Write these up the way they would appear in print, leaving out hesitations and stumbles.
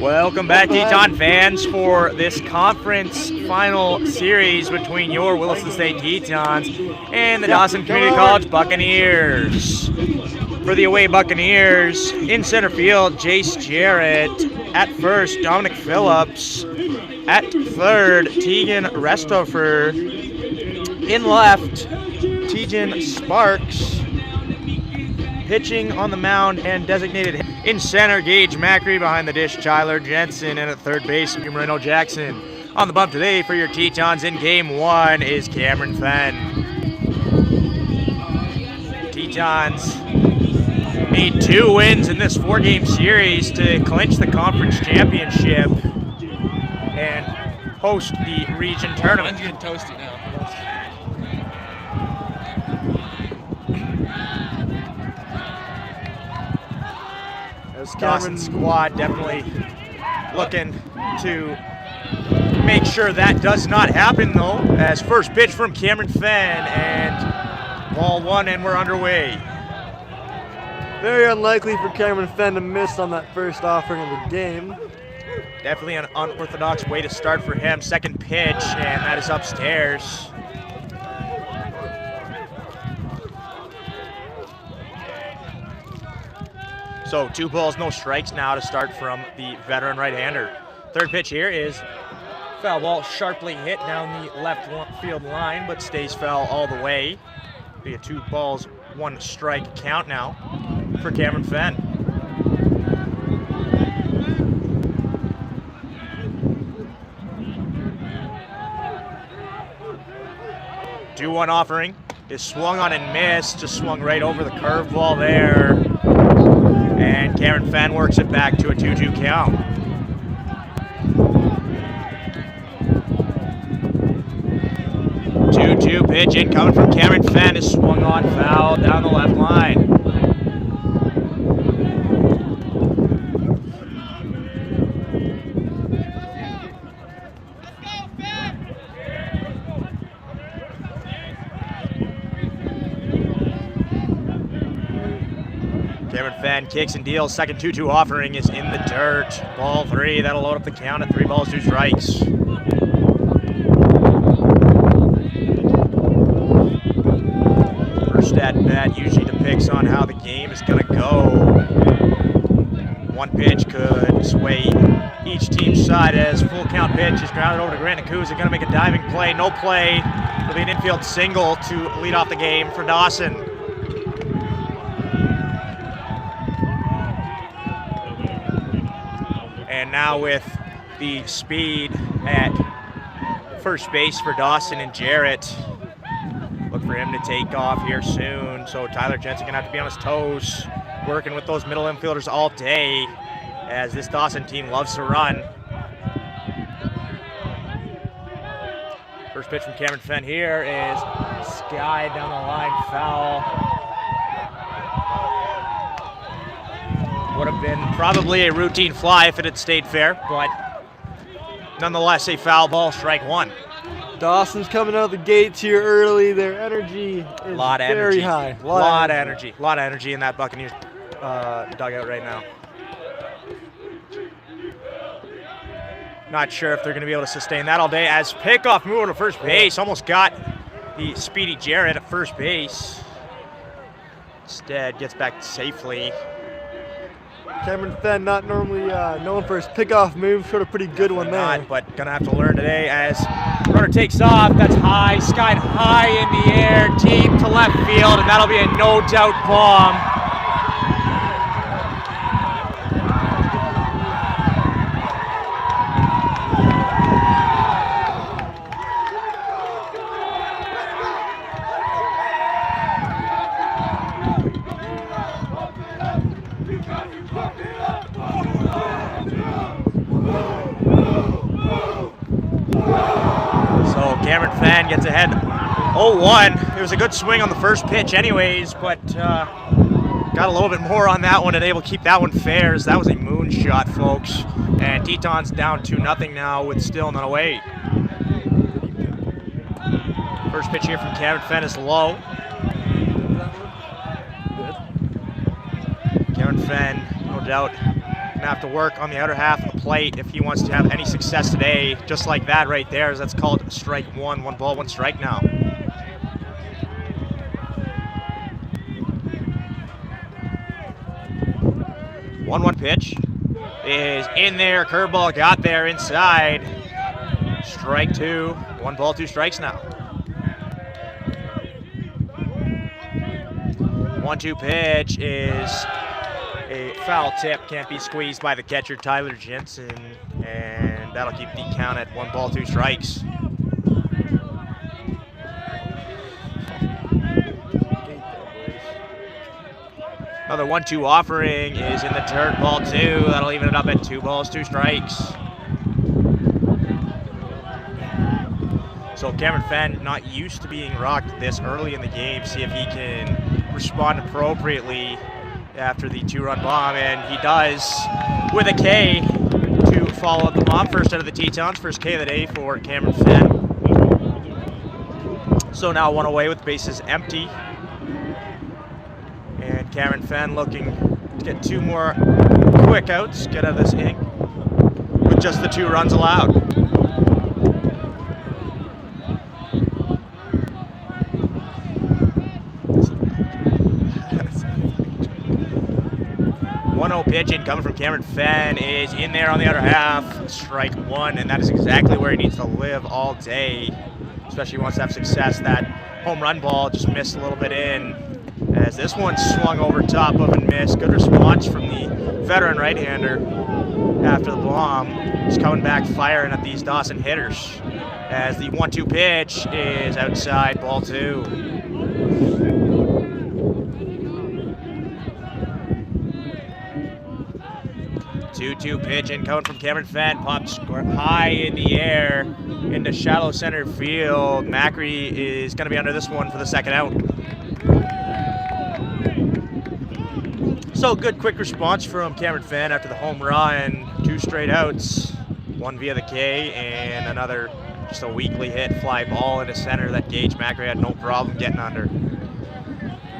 Welcome back, Teton fans, for this conference final series between your Williston State Tetons and the Dawson Community College Buccaneers. For the away Buccaneers, in center field, Jace Jarrett. At first, Dominic Phillips. At third, Tegan Restofer. In left, Tegan Sparks. Pitching on the mound and designated in center, Gage Macri. Behind the dish, Tyler Jensen. And at third base, Moreno Jackson. On the bump today for your Tetons in game one is Cameron Fenn. Tetons need 2 wins in this 4-game series to clinch the conference championship and host the region tournament. Mine's getting toasty now. This Dawson squad definitely looking to make sure that does not happen, though, as first pitch from Cameron Fenn, and ball 1, and we're underway. Very unlikely for Cameron Fenn to miss on that first offering of the game. Definitely an unorthodox way to start for him. Second pitch, and that is upstairs. So 2 balls, no strikes now to start from the veteran right-hander. Third pitch here is foul ball, sharply hit down the left field line, but stays foul all the way. Be a 2 balls, 1 strike count now for Cameron Fenn. Two-one offering is swung on and missed, just swung right over the curveball there. And Cameron Fenn works it back to a 2-2 count. Two pitch incoming from Cameron Fenn is swung on, foul down the left line. Cameron Fenn kicks and deals. Second 2-2 offering is in the dirt. Ball 3, that'll load up the count at 3 balls, 2 strikes. First at bat usually depicts on how the game is going to go. One pitch could sway each team's side as full count pitch is grounded over to Grant Nakuza. Going to make a diving play. No play. It'll be an infield single to lead off the game for Dawson. And now with the speed at first base for Dawson and Jarrett. Look for him to take off here soon. So Tyler Jensen gonna have to be on his toes, working with those middle infielders all day, as this Dawson team loves to run. First pitch from Cameron Fenn here is skied down the line, foul. Would have been probably a routine fly if it had stayed fair, but nonetheless a foul ball, strike 1. Dawson's coming out of the gates here early. Their energy is very high. A lot of energy in that Buccaneers dugout right now. Not sure if they're going to be able to sustain that all day, as pickoff move to first base. Almost got the speedy Jarrett at first base. Instead gets back safely. Cameron Fenn, not normally known for his pickoff move, showed a pretty good one there. Not, but gonna have to learn today as runner takes off. That's high, skied high in the air, deep to left field, and that'll be a no-doubt bomb. Cameron Fenn gets ahead 0-1. It was a good swing on the first pitch anyways, but got a little bit more on that one and able to keep that one fair, as that was a moonshot, folks. And Tetons down 2-0 now with still none away. First pitch here from Cameron Fenn is low. Cameron Fenn, no doubt, to have to work on the outer half of the plate if he wants to have any success today. Just like that right there, as that's called strike one. 1 ball, 1 strike now. One pitch is in there. Curveball got there inside. Strike 2. 1 ball, 2 strikes now. 1-2 pitch is a foul tip. Can't be squeezed by the catcher, Tyler Jensen. And that'll keep the count at 1 ball, 2 strikes. Another 1-2 offering is in the dirt, ball 2. That'll even it up at 2 balls, 2 strikes. So Cameron Fenn not used to being rocked this early in the game. See if he can respond appropriately after the 2-run bomb, and he does with a K to follow up the bomb. First out of the Tetons, first K of the day for Cameron Fenn. So now 1 away with bases empty. And Cameron Fenn looking to get 2 more quick outs, get out of this inning with just the 2 runs allowed. 1-0 pitch in coming from Cameron Fenn is in there on the other half. Strike 1, and that is exactly where he needs to live all day, especially if he wants to have success. That home run ball just missed a little bit in, as this one swung over top of and missed. Good response from the veteran right-hander after the bomb. He's coming back firing at these Dawson hitters, as the 1-2 pitch is outside, ball 2. 2-2 pitch in coming from Cameron Fenn. Pops high in the air into shallow center field. Macri is going to be under this one for the 2nd out. So good quick response from Cameron Fenn after the home run. 2 straight outs, 1 via the K, and another just a weakly hit fly ball into center that Gage Macri had no problem getting under.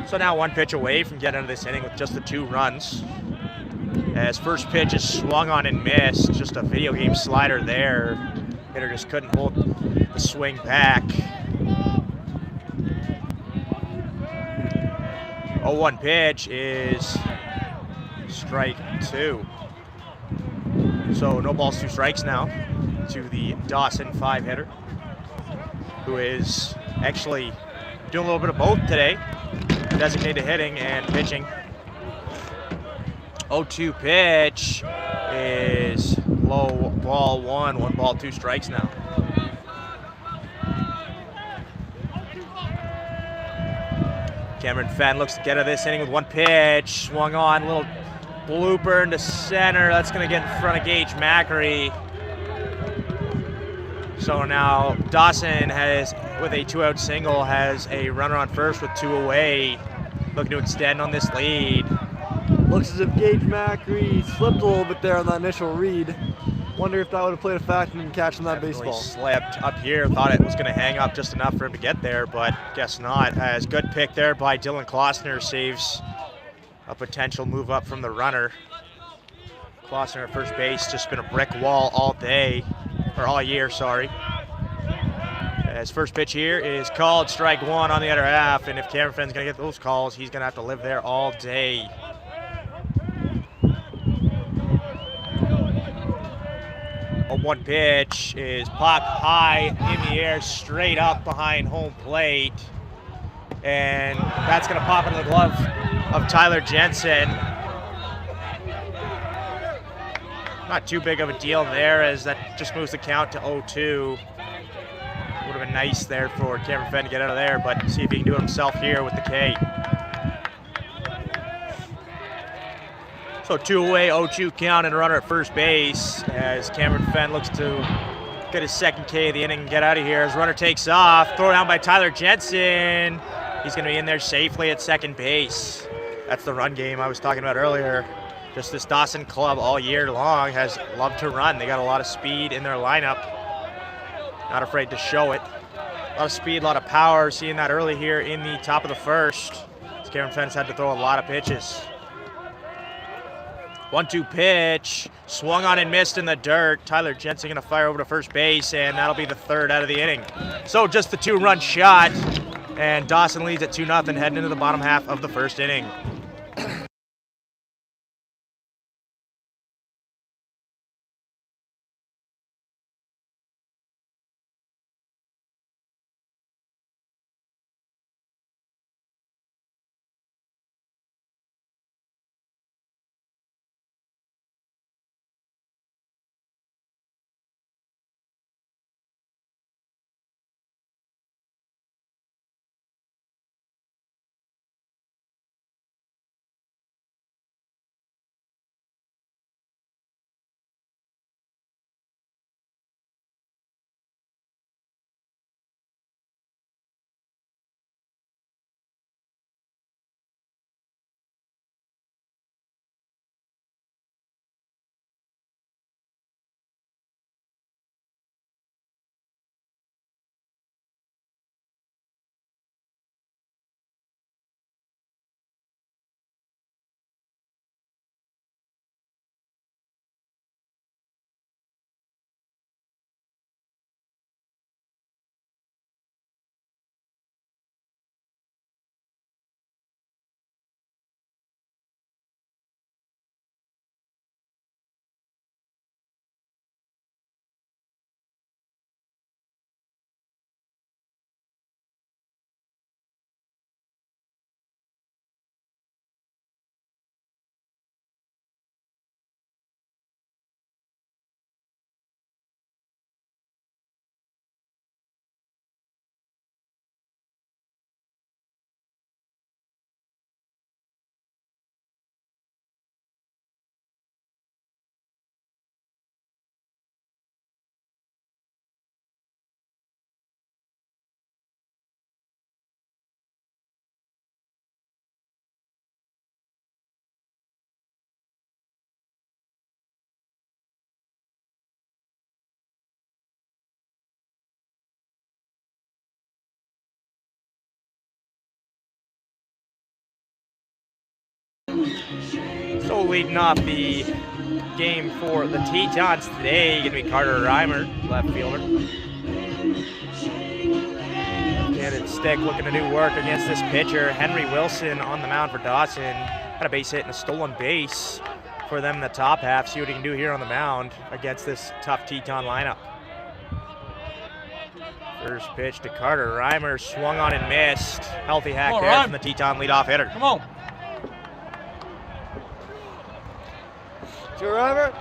So now 1 pitch away from getting into this inning with just the 2 runs. As first pitch is swung on and missed, just a video game slider there. Hitter just couldn't hold the swing back. 0-1 pitch is strike 2. So no balls, 2 strikes now to the Dawson 5 hitter, who is actually doing a little bit of both today, designated hitting and pitching. 0-2 pitch is low, ball 1, 1 ball, 2 strikes now. Cameron Fenn looks to get out of this inning with 1 pitch, swung on, little blooper into center. That's going to get in front of Gage Macri. So now Dawson has, with a 2-out single, has a runner on first with 2 away, looking to extend on this lead. Looks as if Gage Macri slipped a little bit there on that initial read. Wonder if that would have played a factor in catching that Definitely baseball. Slipped up here, thought it was going to hang up just enough for him to get there, but guess not. As good pick there by Dylan Klossner, saves a potential move up from the runner. Klossner at first base, just been a brick wall all day, or all year, sorry. As first pitch here is called, strike 1 on the other half, and if Cameron Fenn's going to get those calls, he's going to have to live there all day. A 1 pitch is popped high in the air, straight up behind home plate. And that's going to pop into the glove of Tyler Jensen. Not too big of a deal there, as that just moves the count to 0-2. Would have been nice there for Cameron Fenn to get out of there, but see if he can do it himself here with the K. So 2 away, 0-2 count, and a runner at first base as Cameron Fenn looks to get his 2nd K of the inning and get out of here. As runner takes off, throw down by Tyler Jensen. He's going to be in there safely at 2nd base. That's the run game I was talking about earlier. Just this Dawson club all year long has loved to run. They got a lot of speed in their lineup. Not afraid to show it. A lot of speed, a lot of power. Seeing that early here in the top of the 1st. Cameron Fenn's had to throw a lot of pitches. 1-2 pitch, swung on and missed in the dirt. Tyler Jensen gonna fire over to first base, and that'll be the third out of the inning. So just the 2-run shot, and Dawson leads at 2-0 heading into the bottom half of the first inning. So leading off the game for the Tetons today, going to be Carter Reimer, left fielder. And Stick looking to do work against this pitcher. Henry Wilson on the mound for Dawson. Got a base hit and a stolen base for them in the top half. See what he can do here on the mound against this tough Teton lineup. First pitch to Carter Reimer, swung on and missed. Healthy hack there from the Teton leadoff hitter. Come on. Reimer.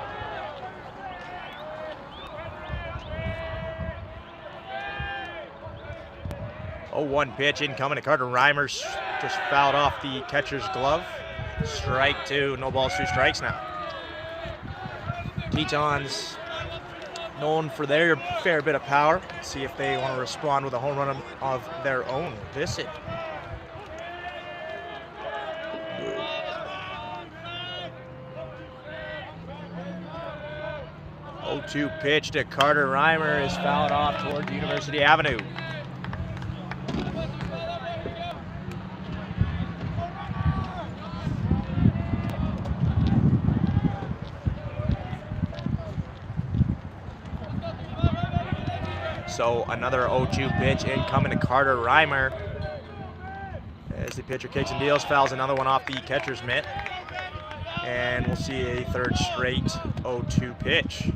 Oh, 1 pitch incoming to Carter Reimer, just fouled off the catcher's glove. Strike 2, no balls, 2 strikes now. Tetons known for their fair bit of power. See if they want to respond with a home run of their own this inning. Oh, 2 pitch to Carter Reimer is fouled off towards University Avenue. So another 0-2 pitch incoming to Carter Reimer. As the pitcher kicks and deals, fouls another one off the catcher's mitt. And we'll see a third straight 0-2 pitch.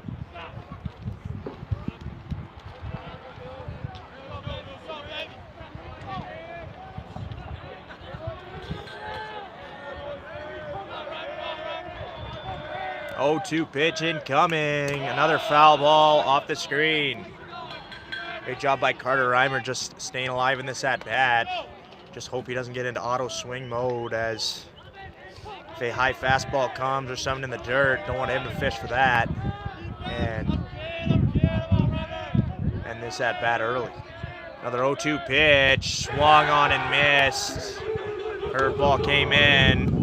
Oh, 2 pitch incoming. Another foul ball off the screen. Great job by Carter Reimer just staying alive in this at-bat. Just hope he doesn't get into auto swing mode, as if a high fastball comes or something in the dirt, don't want him to fish for that. And this at-bat early. Another 0-2 pitch, swung on and missed. Curveball came in.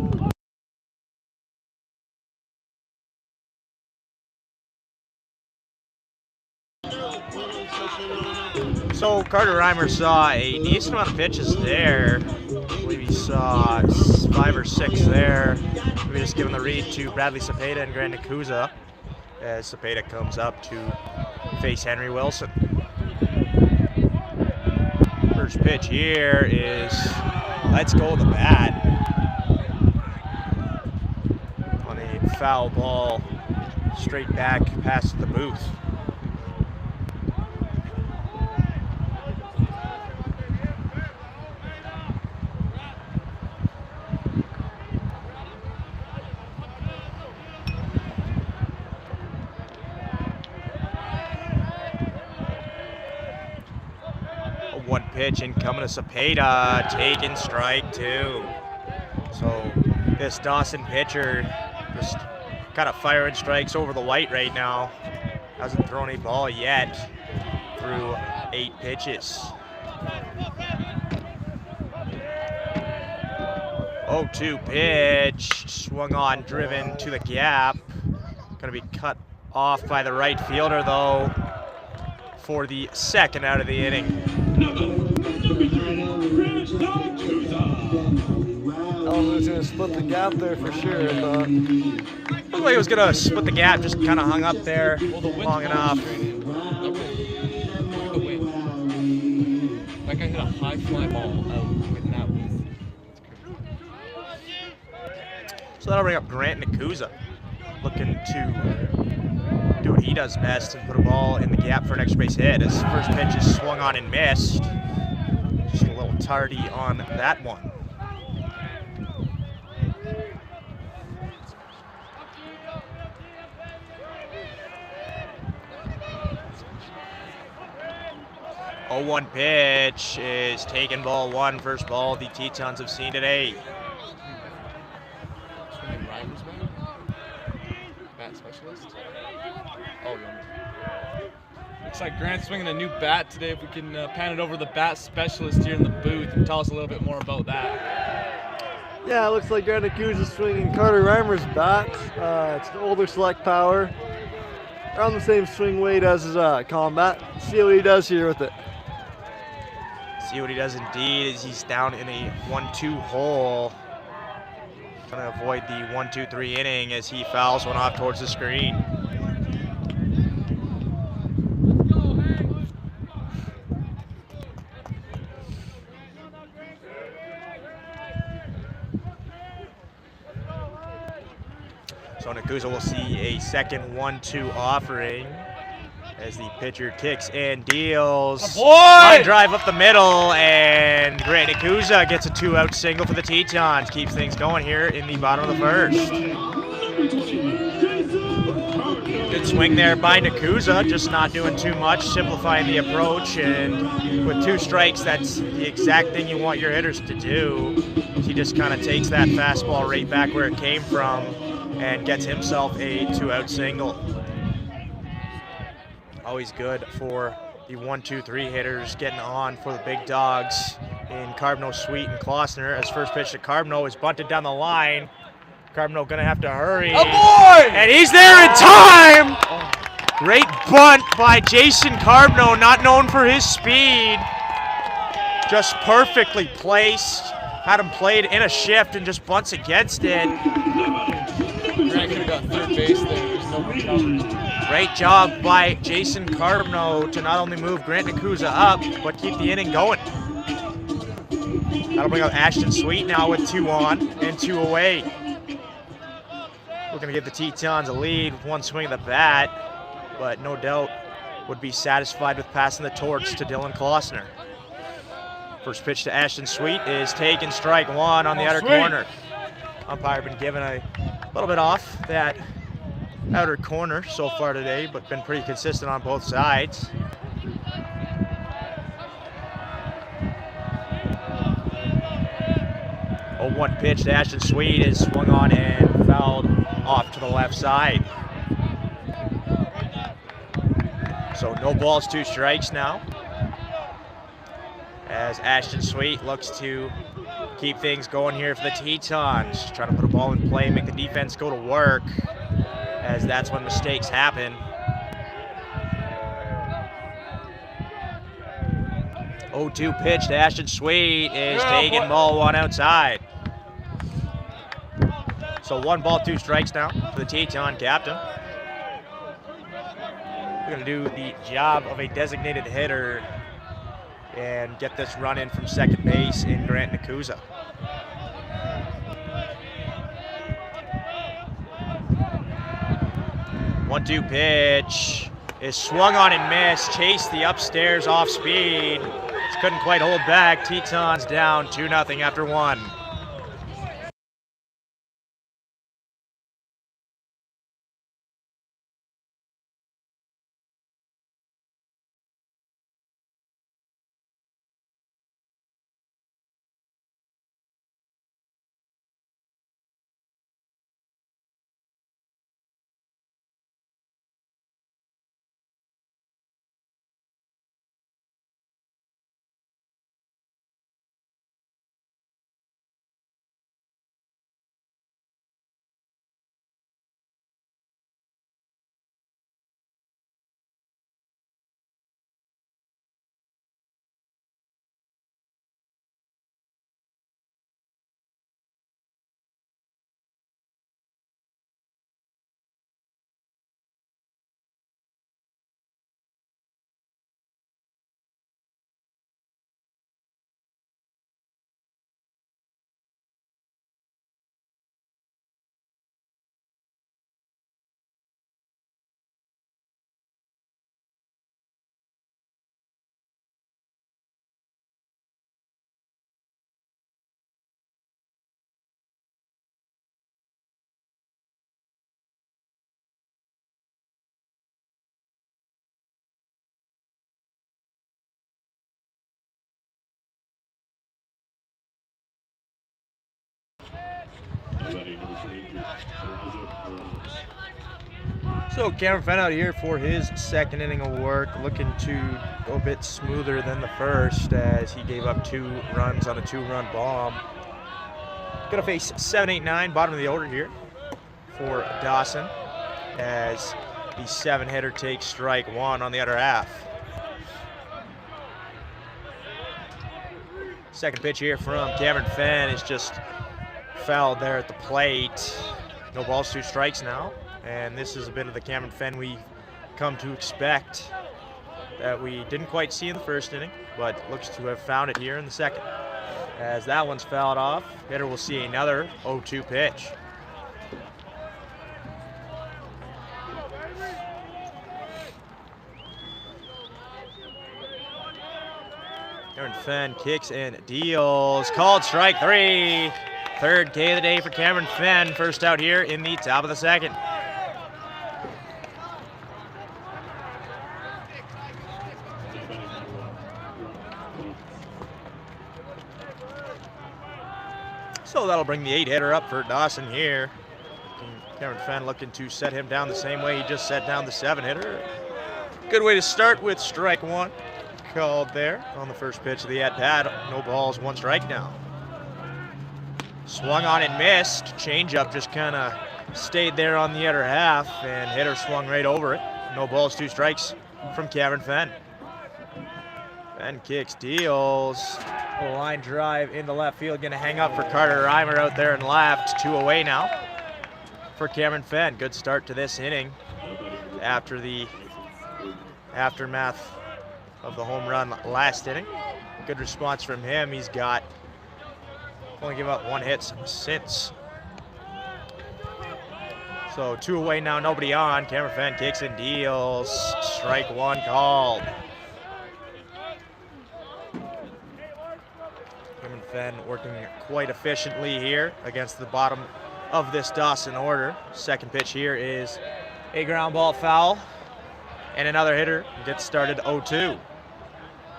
So Carter Reimer saw a decent amount of pitches there. I believe he saw 5 or 6 there. Maybe just giving the read to Bradley Cepeda and Grant Nakuza as Cepeda comes up to face Henry Wilson. First pitch here is let's go the bat on a foul ball straight back past the booth. One pitch incoming to Cepeda, taking strike 2. So this Dawson pitcher just kind of firing strikes over the white right now. Hasn't thrown a ball yet through 8 pitches. 0-2 pitch, swung on, driven to the gap. Gonna be cut off by the right fielder though for the second out of the inning. Elvis gonna split the gap there for sure, I thought. Looked like he was gonna split the gap, just kind of hung up there long enough. That guy hit a high fly ball out with that one. So that'll bring up Grant Nakuza, looking to do what he does best and put a ball in the gap for an extra base hit. His first pitch is swung on and missed. Just a little tardy on that one. A 0-1 pitch is taken ball 1, first ball the Tetons have seen today. Bat specialist. Oh, looks like Grant's swinging a new bat today. If we can pan it over to the bat specialist here in the booth and tell us a little bit more about that. Yeah, it looks like Grant Nakuza is swinging Carter Reimer's bat. It's an older select power. Around the same swing weight as his combat. See what he does here with it. See what he does indeed as he's down in a 1-2 hole. Trying to avoid the 1-2-3 inning as he fouls one off towards the screen. So Nakuza will see a second 1-2 offering as the pitcher kicks and deals. Line drive up the middle, and Grant Nakuza gets a 2-out single for the Tetons. Keeps things going here in the bottom of the first. Good swing there by Nakuza, just not doing too much, simplifying the approach, and with 2 strikes, that's the exact thing you want your hitters to do. He just kind of takes that fastball right back where it came from and gets himself a 2-out single. Always good for the 1-2-3 hitters getting on for the big dogs in Carbno, Sweet, and Klossner. As first pitch to Carbno is bunted down the line. Carbno gonna have to hurry. Oh boy! And he's there in time! Great bunt by Jason Carbno, not known for his speed. Just perfectly placed. Had him played in a shift and just bunts against it. Grant could have got third base there. There's no one covered. Great job by Jason Carbno to not only move Grant Nakuza up, but keep the inning going. That'll bring up Ashton Sweet now with 2 on and 2 away. We're going to give the Tetons a lead with 1 swing of the bat, but no doubt would be satisfied with passing the torch to Dylan Klossner. First pitch to Ashton Sweet is taken, strike 1 on the outer corner. Umpire been given a little bit off that outer corner so far today, but been pretty consistent on both sides. A 1 pitch to Ashton Sweet is swung on and fouled off to the left side. So no balls, 2 strikes now, as Ashton Sweet looks to keep things going here for the Tetons. Trying to put a ball in play, make the defense go to work, as that's when mistakes happen. 0-2 pitch to Ashton Sweet is taking ball one outside. So 1 ball, 2 strikes now for the Teton captain. We're going to do the job of a designated hitter and get this run in from second base in Grant Nakuza. One-two pitch is swung on and missed. Chased the upstairs off speed. Just couldn't quite hold back. Tetons down 2-0 after 1. So Cameron Fenn out here for his second inning of work, looking to go a bit smoother than the first as he gave up 2 runs on a 2-run bomb. Gonna face 7-8-9, bottom of the order here for Dawson as the 7-hitter takes strike 1 on the other half. Second pitch here from Cameron Fenn is just fouled there at the plate. No balls, 2 strikes now. And this is a bit of the Cameron Fenn we come to expect that we didn't quite see in the first inning, but looks to have found it here in the second. As that one's fouled off, hitter will see another 0-2 pitch. Cameron Fenn kicks and deals. Called strike 3. Third K of the day for Cameron Fenn. First out here in the top of the second. So that'll bring the 8-hitter up for Dawson here. Cameron Fenn looking to set him down the same way he just set down the 7-hitter. Good way to start with strike 1 called there on the first pitch of the at-bat. No balls, 1 strike now. Swung on and missed. Changeup just kind of stayed there on the other half, and hitter swung right over it. No balls, 2 strikes from Cameron Fenn. Fenn kicks, deals. A line drive into left field, going to hang up for Carter Reimer out there in left. 2 away now for Cameron Fenn. Good start to this inning after the aftermath of the home run last inning. Good response from him. He's got only given up 1 hit since. So 2 away now, nobody on. Cameron Fenn kicks and deals. Strike 1 called. Cameron Fenn working quite efficiently here against the bottom of this Dawson order. Second pitch here is a ground ball foul, and another hitter gets started 0-2.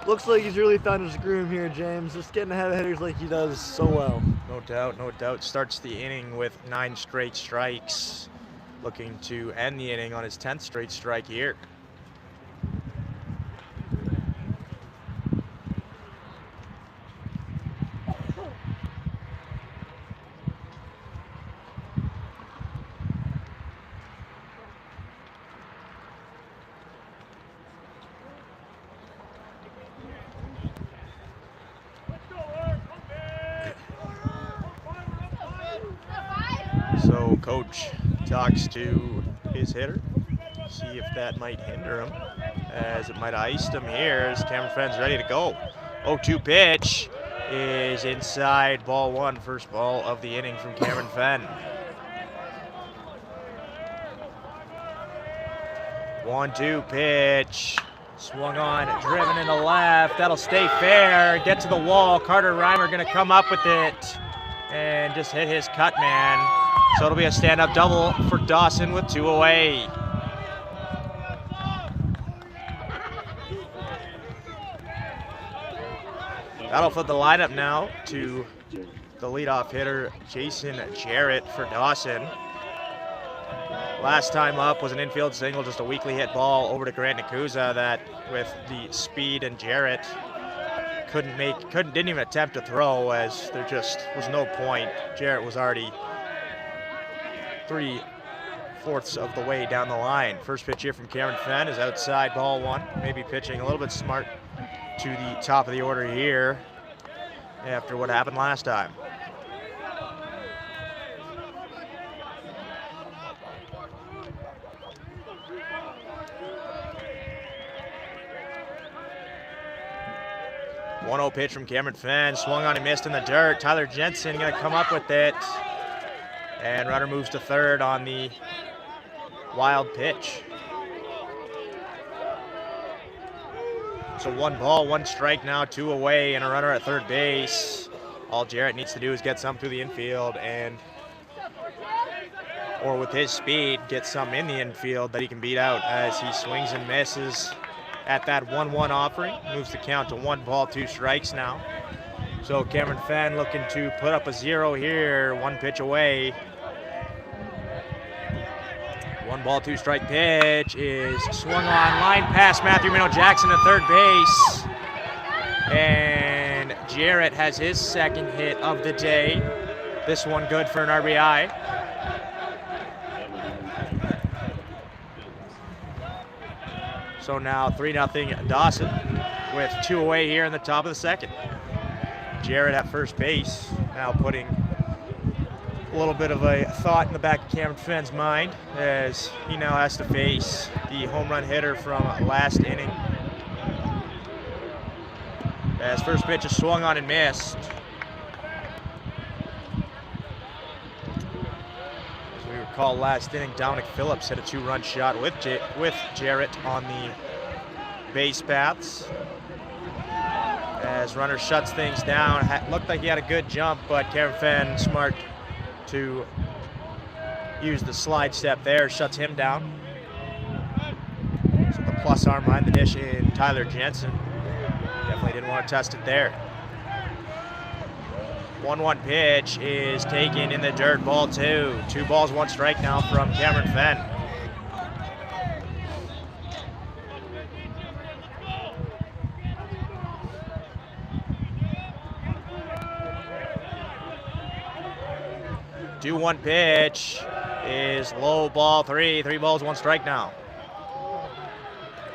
Looks like he's really found his groove here, James. Just getting ahead of hitters like he does so well. No doubt, no doubt. Starts the inning with 9 straight strikes. Looking to end the inning on his 10th straight strike here. So coach talks to his hitter, see if that might hinder him, as it might have iced him here as Cameron Fenn's ready to go. 0-2 pitch is inside, ball one, first ball of the inning from Cameron Fenn. 1-2 pitch, swung on, driven into left, that'll stay fair, get to the wall. Carter Reimer gonna come up with it and just hit his cut man. So it'll be a stand-up double for Dawson with 2 away. That'll flip the lineup now to the leadoff hitter, Jason Jarrett for Dawson. Last time up was an infield single, just a weakly hit ball over to Grant Nakuza that with the speed and Jarrett didn't even attempt to throw, as there just was no point. Jarrett was already 3/4 of the way down the line. First pitch here from Cameron Fenn is outside, ball one. Maybe pitching a little bit smart to the top of the order here after what happened last time. One-0 pitch from Cameron Fenn, swung on and missed in the dirt. Tyler Jensen gonna come up with it, and runner moves to third on the wild pitch. So 1 ball, 1 strike now, 2 away, and a runner at third base. All Jarrett needs to do is get some through the infield or with his speed, get some in the infield that he can beat out as he swings and misses at that 1-1 offering. Moves the count to 1 ball, 2 strikes now. So Cameron Fenn looking to put up a 0 here, 1 pitch away. 1 ball, 2 strike pitch is swung on, line past Matthew Minnow Jackson at third base. And Jarrett has his second hit of the day. This one good for an RBI. So now 3-0 Dawson with 2 away here in the top of the second. Jarrett at first base, now putting a little bit of a thought in the back of Cameron Fenn's mind as he now has to face the home run hitter from last inning. As first pitch is swung on and missed. As we recall last inning, Dominic Phillips hit a 2-run shot with Jarrett on the base paths. As runner shuts things down, looked like he had a good jump, but Cameron Fenn smart to use the slide step there, shuts him down. So the plus arm behind the dish in Tyler Jensen. Definitely didn't want to test it there. 1-1 pitch is taken in the dirt, ball 2. 2 balls, 1 strike now from Cameron Fenn. The 2-1 pitch is low, ball 3. 3 balls, 1 strike now.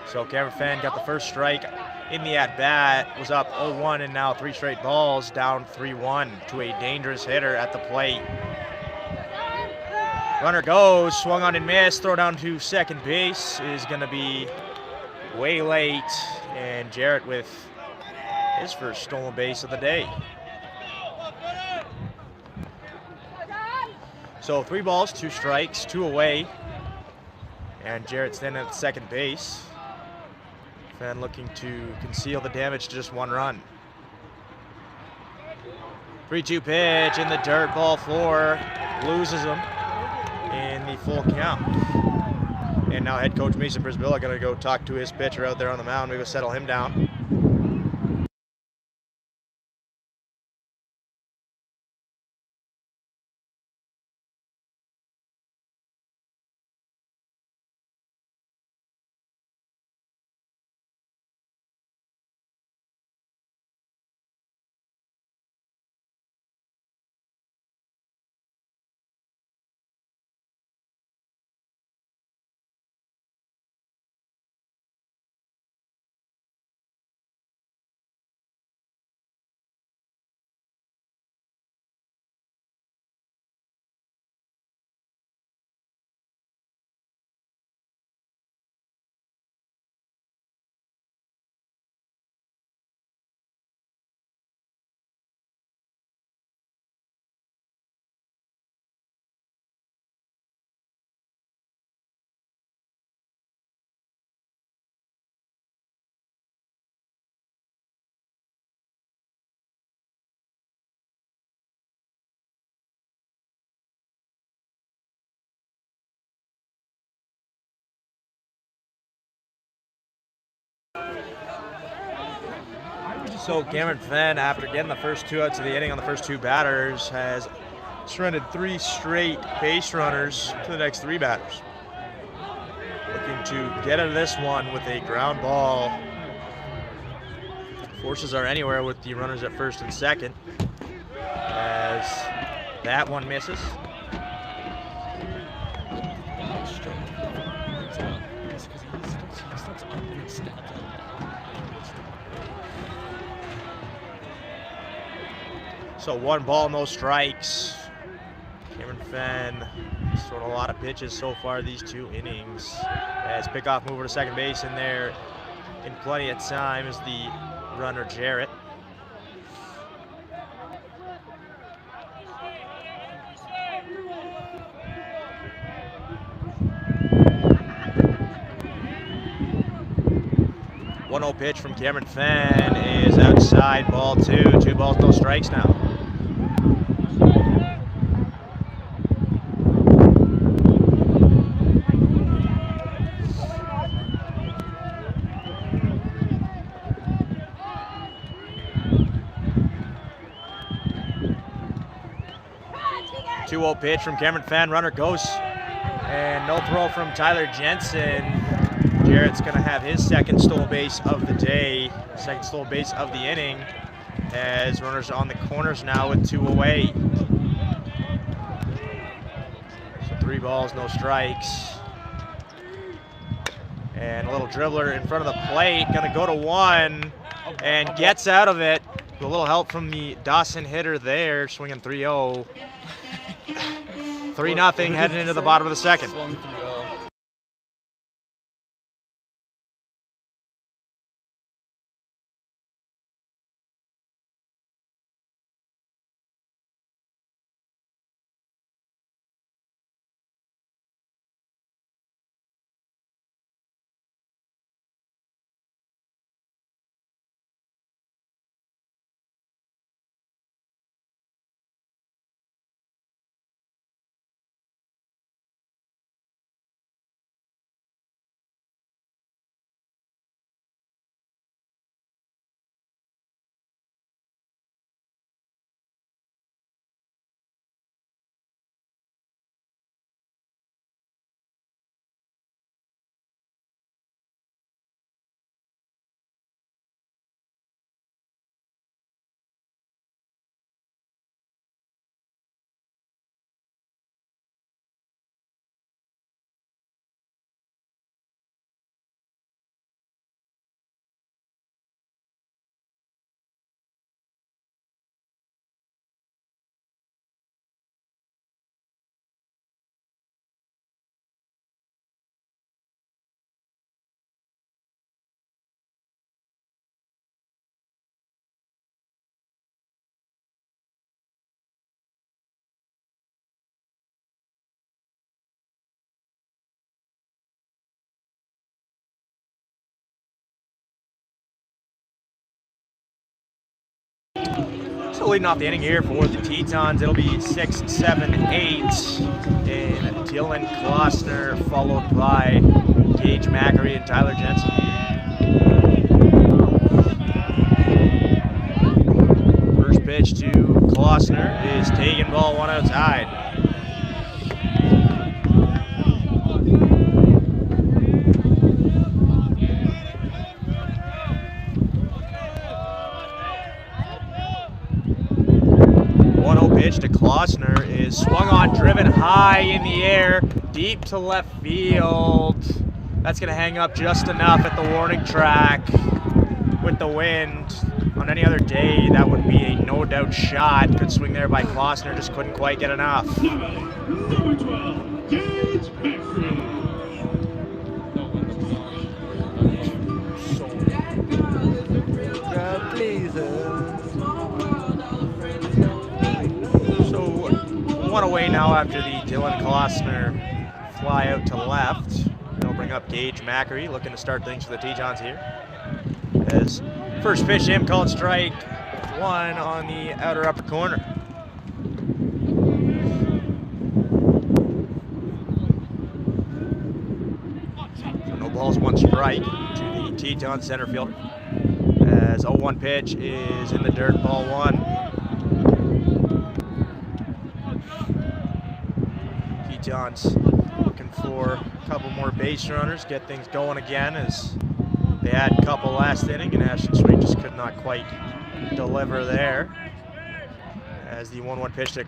So Cameron Fenn got the first strike in the at-bat, was up 0-1, and now 3 straight balls, down 3-1 to a dangerous hitter at the plate. Runner goes, swung on and missed, throw down to second base is going to be way late, and Jarrett with his first stolen base of the day. So 3 balls, 2 strikes, 2 away, and Jarrett's then at second base. Fenn looking to conceal the damage to just 1 run. 3-2 pitch in the dirt, ball 4, loses him in the full count. And now head coach Mason Brisbilla going to go talk to his pitcher out there on the mound. We're going to settle him down. So Cameron Fenn, after getting the first 2 outs of the inning on the first 2 batters, has surrendered 3 straight base runners to the next 3 batters. Looking to get out of this one with a ground ball. Forces are anywhere with the runners at first and second, as that one misses. So 1 ball, no strikes. Cameron Fenn has thrown a lot of pitches so far these 2 innings. As pickoff mover to second base in there in plenty of time is the runner Jarrett. One-0 pitch from Cameron Fenn is outside, ball 2. 2 balls, no strikes now. Two-0 pitch from Cameron Fenn, runner goes, and no throw from Tyler Jensen. Jarrett's going to have his second stolen base of the day, second stolen base of the inning, as runners on the corners now with 2 away. So 3 balls, no strikes. And a little dribbler in front of the plate, going to go to 1, and gets out of it. A little help from the Dawson hitter there, swinging 3-0. 3-0 heading into the bottom of the second. So leading off the inning here for the Tetons, it'll be 6, 7, 8 in Dylan Klossner, followed by Gage Mackery and Tyler Jensen. First pitch to Klossner is taken, ball 1 outside. Pitch to Klossner is swung on, driven high in the air, deep to left field. That's going to hang up just enough at the warning track with the wind. On any other day, that would be a no-doubt shot. Good swing there by Klossner, just couldn't quite get enough. Number 12, Gage Mackery. God, please. One away now after the Dylan Klossner fly out to left. They'll bring up Gage Mackery, looking to start things for the Tetons here. As first pitch to him, called strike 1 on the outer upper corner. So no balls, 1 strike to the Teton center fielder. As 0-1 pitch is in the dirt, ball 1. Tetons looking for a couple more base runners, get things going again, as they had a couple last inning and Ashton Swain just could not quite deliver there. As the 1-1 pitch to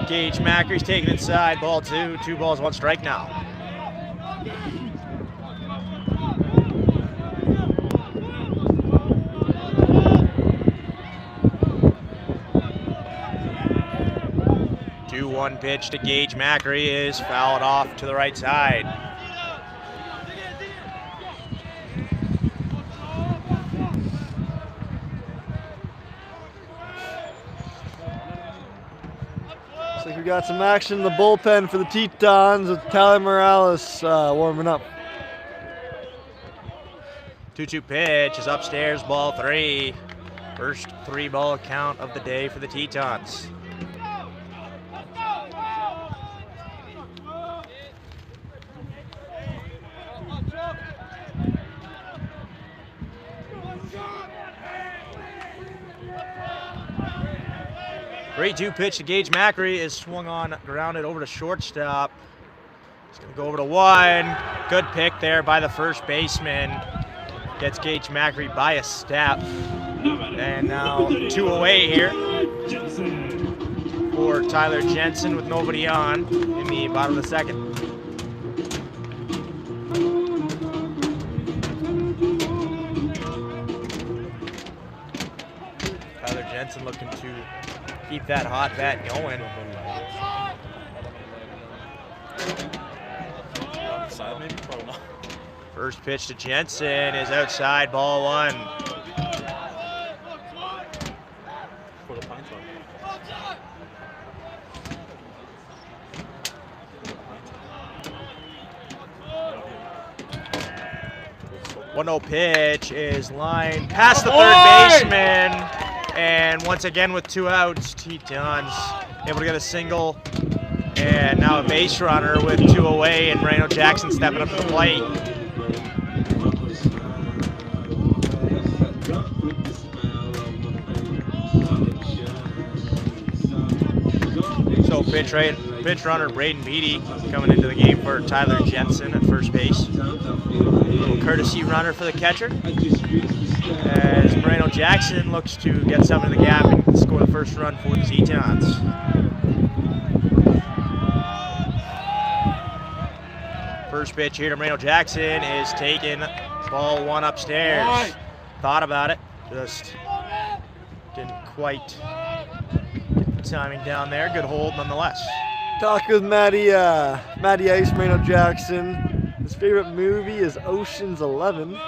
Gage Mackery's taken inside, ball 2, 2 balls, 1 strike now. One pitch to Gage Mackery is fouled off to the right side. Looks like we got some action in the bullpen for the Tetons with Tyler Morales warming up. 2-2 pitch is upstairs, ball 3. First 3-ball count of the day for the Tetons. Great 2 pitch to Gage Mackery is swung on, grounded over to shortstop. He's going to go over to 1. Good pick there by the first baseman. Gets Gage Mackery by a step. And now 2 away here for Tyler Jensen with nobody on in the bottom of the second. Tyler Jensen looking to keep that hot bat going. First pitch to Jensen is outside, ball 1. One-0 pitch is lined past the third baseman. And once again with 2 outs, Tetons able to get a single. And now a base runner with 2 away, and Moreno Jackson stepping up to the plate. So pitch runner Braden Beatty coming into the game for Tyler Jensen at first base. A little courtesy runner for the catcher, as Moreno Jackson looks to get something in the gap and score the first run for the Tetons. First pitch here to Moreno Jackson is taken, ball 1 upstairs. Thought about it, just didn't quite get the timing down there. Good hold nonetheless. Talk with Matty Ice, Moreno Jackson. His favorite movie is Ocean's 11.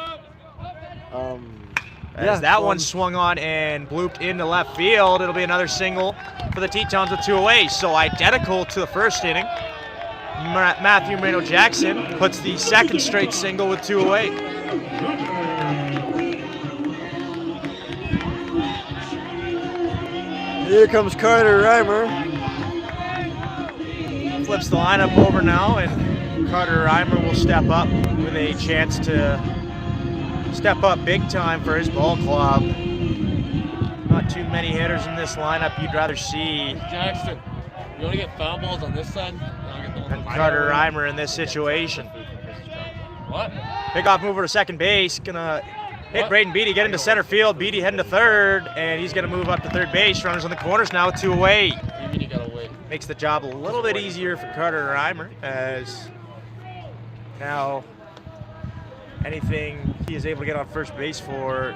As that one swung on and blooped into left field, it'll be another single for the Tetons with 2 away. So identical to the first inning. Matthew Moreno Jackson puts the second straight single with 2 away. Here comes Carter Reimer. Flips the lineup over now, and Carter Reimer will step up with a chance to step up big time for his ball club. Not too many hitters in this lineup you'd rather see. Jackson, you want to get foul balls on this side? And Carter Reimer in this situation. What? Pickoff mover to second base, gonna hit Braden Beatty, get into center field. Beatty heading to third, and he's gonna move up to third base. Runners on the corners now with 2 away. What do you mean you gotta wait? Makes the job a little bit easier for Carter Reimer, as now anything he is able to get on first base for,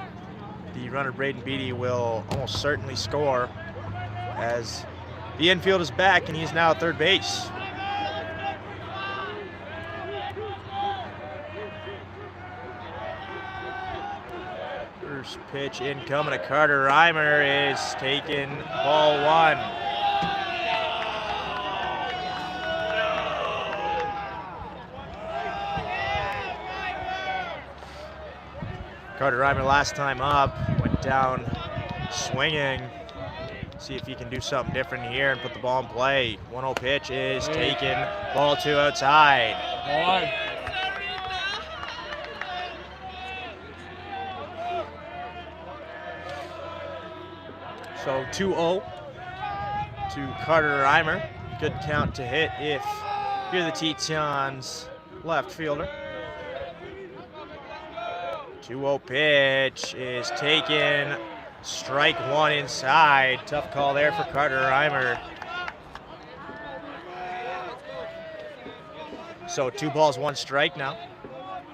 the runner Braden Beatty will almost certainly score, as the infield is back and he's now at third base. First pitch incoming to Carter Reimer is taken, ball 1. Carter Reimer last time up went down swinging. See if he can do something different here and put the ball in play. 1-0 pitch is taken, ball 2 outside. So 2-0 to Carter Reimer. Good count to hit if you're the Tetons left fielder. 2-0 pitch is taken. Strike one inside. Tough call there for Carter Reimer. So 2 balls, 1 strike now,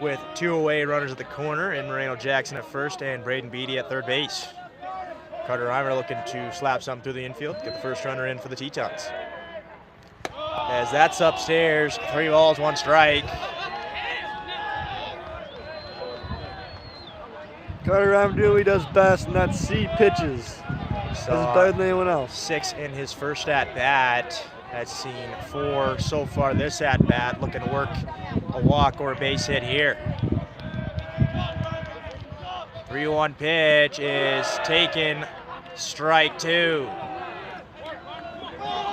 with 2 away runners at the corner and Moreno Jackson at first and Braden Beatty at third base. Carter Reimer looking to slap something through the infield, get the first runner in for the Tetons. As that's upstairs, 3 balls, 1 strike. Carter Reimer doing what he does best, and that's see pitches. This is better than anyone else. 6 in his first at-bat. Has seen 4 so far this at-bat, looking to work a walk or a base hit here. 3-1 pitch is taken, strike 2.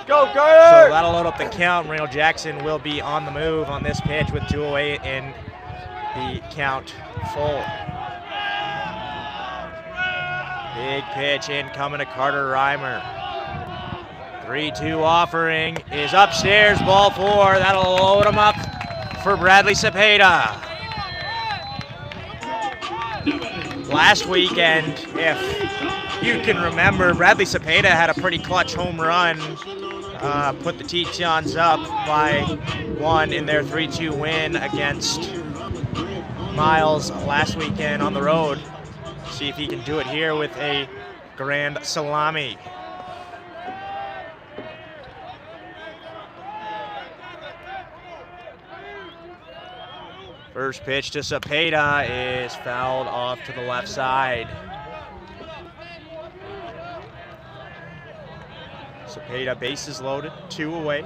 Go, Carter! So that'll load up the count. Moreno Jackson will be on the move on this pitch with 2 away in the count full. Big pitch incoming to Carter Reimer. 3-2 offering is upstairs, ball 4. That'll load him up for Bradley Cepeda. Last weekend, if you can remember, Bradley Cepeda had a pretty clutch home run. Put the Tetons up by 1 in their 3-2 win against Miles last weekend on the road. See if he can do it here with a grand salami. First pitch to Cepeda is fouled off to the left side. Cepeda, bases loaded, 2 away.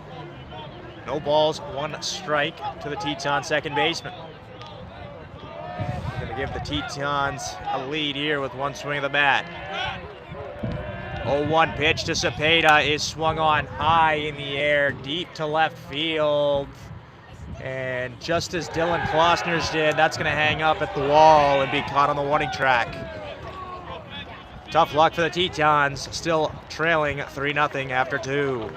No balls, 1 strike to the Tetons second baseman. Gonna give the Tetons a lead here with 1 swing of the bat. 0-1 pitch to Cepeda is swung on high in the air, deep to left field. And just as Dylan Klossner's did, that's going to hang up at the wall and be caught on the warning track. Tough luck for the Tetons, still trailing 3-0 after 2.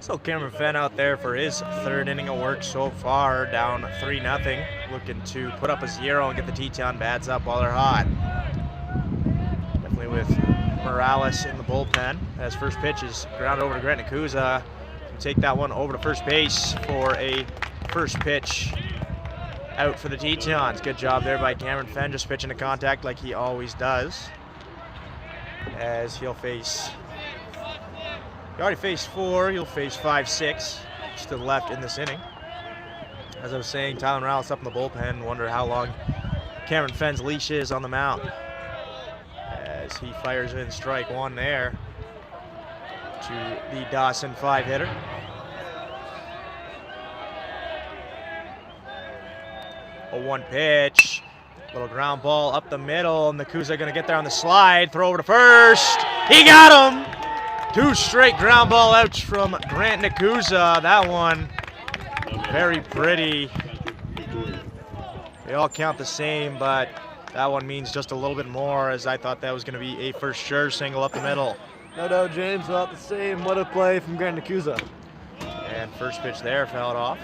So Cameron Fenn out there for his 3rd inning of work so far, down 3-0, looking to put up a 0 and get the Teton bats up while they're hot. Definitely with Morales in the bullpen, as first pitch is grounded over to Grant Nakuza. Take that one over to first base for a first pitch out for the Tetons. Good job there by Cameron Fenn, just pitching to contact like he always does. As he'll face, he already faced 4, he'll face 5, 6 to the left in this inning. As I was saying, Tyler Morales up in the bullpen, wonder how long Cameron Fenn's leash is on the mound. As he fires in strike 1 there to the Dawson 5-hitter. A 1 pitch, little ground ball up the middle, and Nakuza gonna get there on the slide, throw over to first. He got him! 2 straight ground ball outs from Grant Nakuza. That one very pretty. They all count the same, but That one means just a little bit more, as I thought that was going to be a for sure single up the middle. No doubt, James. About the same. What a play from Grand Nakusa. And first pitch there fouled off.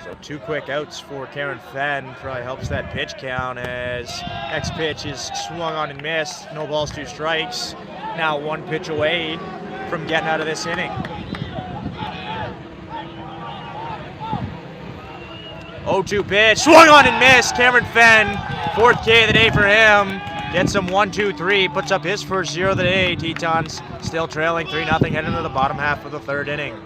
So 2 quick outs for Cameron Fenn. Probably helps that pitch count, as next pitch is swung on and missed. No balls, 2 strikes. Now 1 pitch away from getting out of this inning. 0-2 pitch, swung on and missed. Cameron Fenn, 4th K of the day for him. Gets him 1-2-3, puts up his first 0 of the day. Tetons still trailing 3-0 heading into the bottom half of the 3rd inning.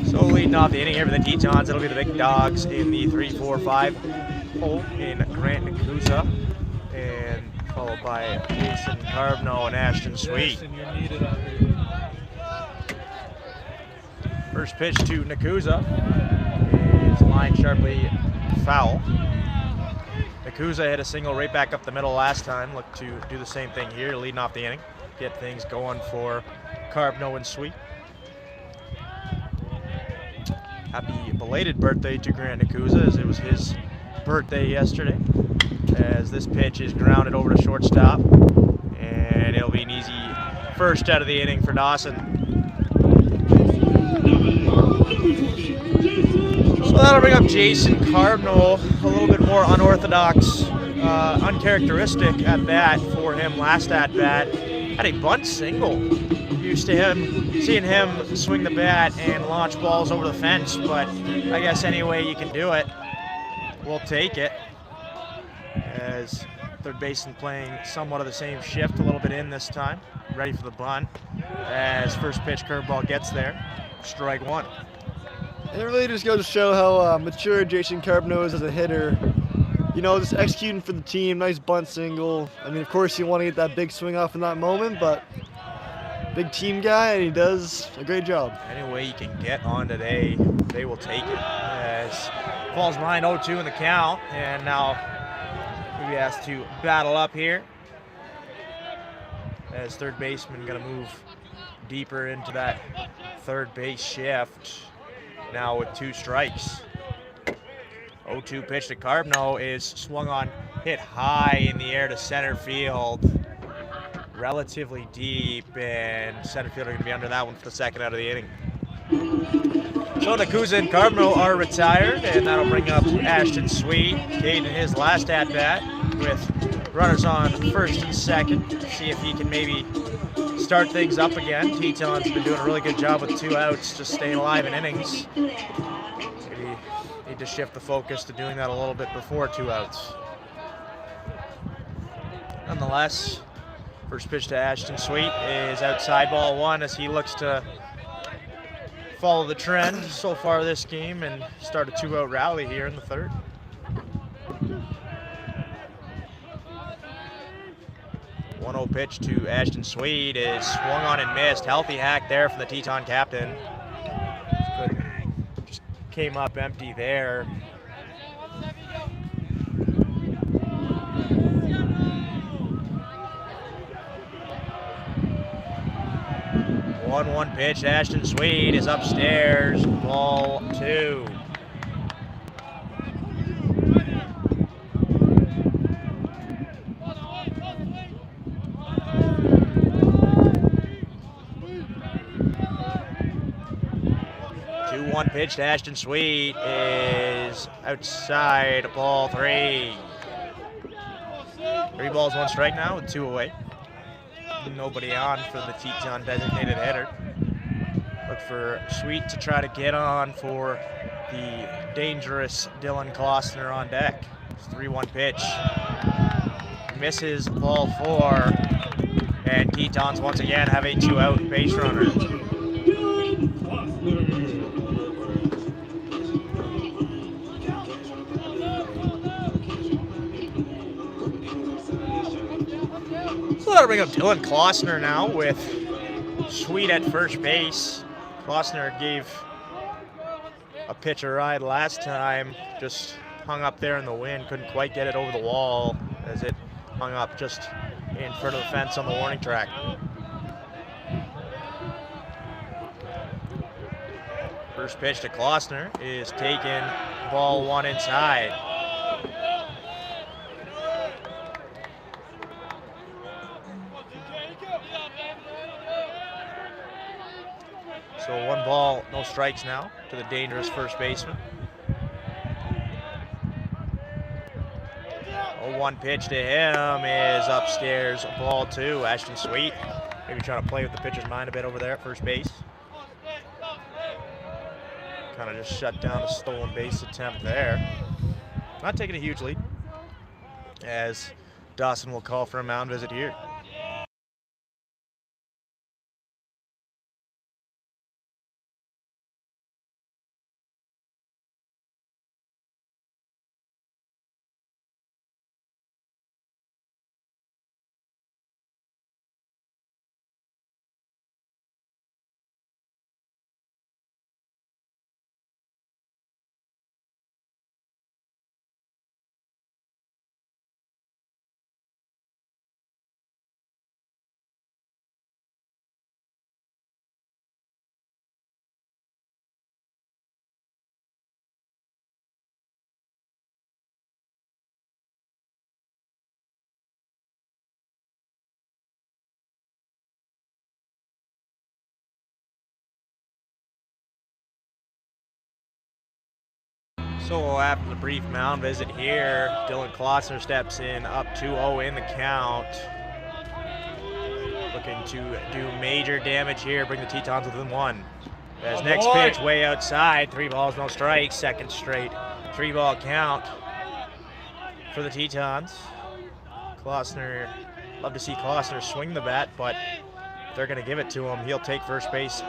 So leading off the inning here for the Tetons, it'll be the big dogs in the 3-4-5 hole in Grant Nakusa, and followed by Jason Carbno and Ashton Sweet. You're needed out here. First pitch to Nakusa is lined sharply foul. Nakusa hit a single right back up the middle last time. Look to do the same thing here, leading off the inning. Get things going for Carbno and Sweet. Happy belated birthday to Grant Nakusa, as it was his birthday yesterday. As this pitch is grounded over to shortstop, and it'll be an easy first out of the inning for Dawson. So that'll bring up Jason Cardinal, a little bit more unorthodox, uncharacteristic at bat for him last at bat. Had a bunt single. Used to seeing him swing the bat and launch balls over the fence, but I guess any way you can do it, we'll take it. As third baseman playing somewhat of the same shift, a little bit in this time, ready for the bunt. As first pitch curveball gets there, strike 1. And it really just goes to show how mature Jason Carbno is as a hitter. You know, just executing for the team, nice bunt single. I mean, of course, you want to get that big swing off in that moment, but big team guy, and he does a great job. Any way you can get on today, they will take it. As falls behind 0-2 in the count, and now he has to battle up here. As third baseman going to move deeper into that third base shift. Now with 2 strikes. 0-2 pitch to Carbno is swung on, hit high in the air to center field. Relatively deep, and center fielder going to be under that one for the second out of the inning. So Nakusa and Carbno are retired, and that'll bring up Ashton Sweet. Cade in his last at-bat with runners on first and second. See if he can maybe start things up again. Tetons have been doing a really good job with 2 outs, just staying alive in innings. Maybe need to shift the focus to doing that a little bit before 2 outs. Nonetheless, first pitch to Ashton Sweet is outside ball 1, as he looks to follow the trend so far this game and start a 2-out rally here in the 3rd. Pitch to Ashton Sweet is swung on and missed. Healthy hack there from the Teton captain. Just came up empty there. One pitch. Ashton Sweet is upstairs. Ball 2. pitch to Ashton Sweet is outside, ball 3. 3 balls, 1 strike now with 2 away. Nobody on for the Teton designated hitter. Look for Sweet to try to get on for the dangerous Dylan Klossner on deck. 3-1 pitch. Misses, ball 4. And Tetons once again have a 2-out base runner. So that'll bring up Dylan Klossner now with Sweet at first base. Klossner gave a pitch a ride last time, just hung up there in the wind, couldn't quite get it over the wall as it hung up just in front of the fence on the warning track. First pitch to Klossner is taken, ball 1 inside. So 1 ball, no strikes now to the dangerous first baseman. 0-1 pitch to him is upstairs, ball 2. Ashton Sweet maybe trying to play with the pitcher's mind a bit over there at first base. Kind of just shut down a stolen base attempt there. Not taking a huge lead as Dawson will call for a mound visit here. So after the brief mound visit here, Dylan Klossner steps in, up 2-0 in the count. Looking to do major damage here, bring the Tetons within 1. As next pitch way outside, 3 balls, no strikes, second straight 3-ball count for the Tetons. Klossner, love to see Klossner swing the bat, but if they're going to give it to him, he'll take first base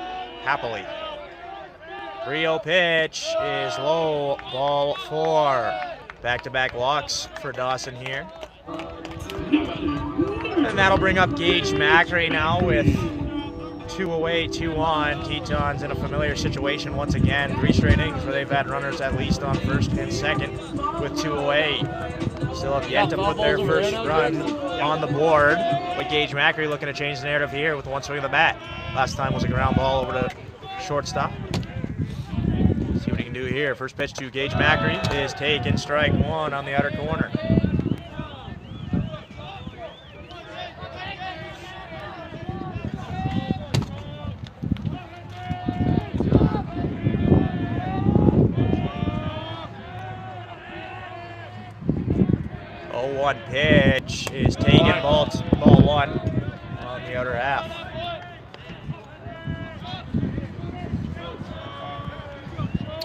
happily. 3-0 pitch is low, ball 4. Back-to-back walks for Dawson here. And that'll bring up Gage Macri now with 2 away, 2 on. Tetons in a familiar situation once again. 3 straight innings where they've had runners at least on first and second with 2 away. Still have yet to put their first run on the board. But Gage Macri looking to change the narrative here with 1 swing of the bat. Last time was a ground ball over to shortstop. See what he can do here. First pitch to Gage Macri is taken, strike 1 on the outer corner. Oh, 1 pitch is taken, ball 1 on the outer half.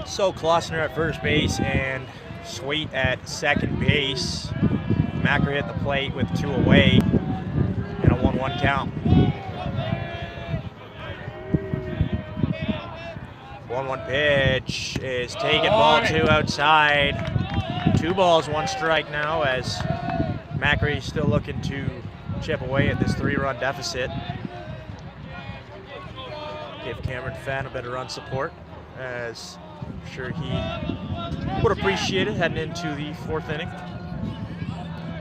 So Klossner at first base and Sweet at second base. Macri at the plate with 2 away and a 1-1 count. 1-1 pitch is taken, ball 2 outside. 2 balls, 1 strike now as Macri still looking to chip away at this 3-run deficit. Give Cameron Fenn a bit of run support, as I'm sure he would appreciate it heading into the 4th inning.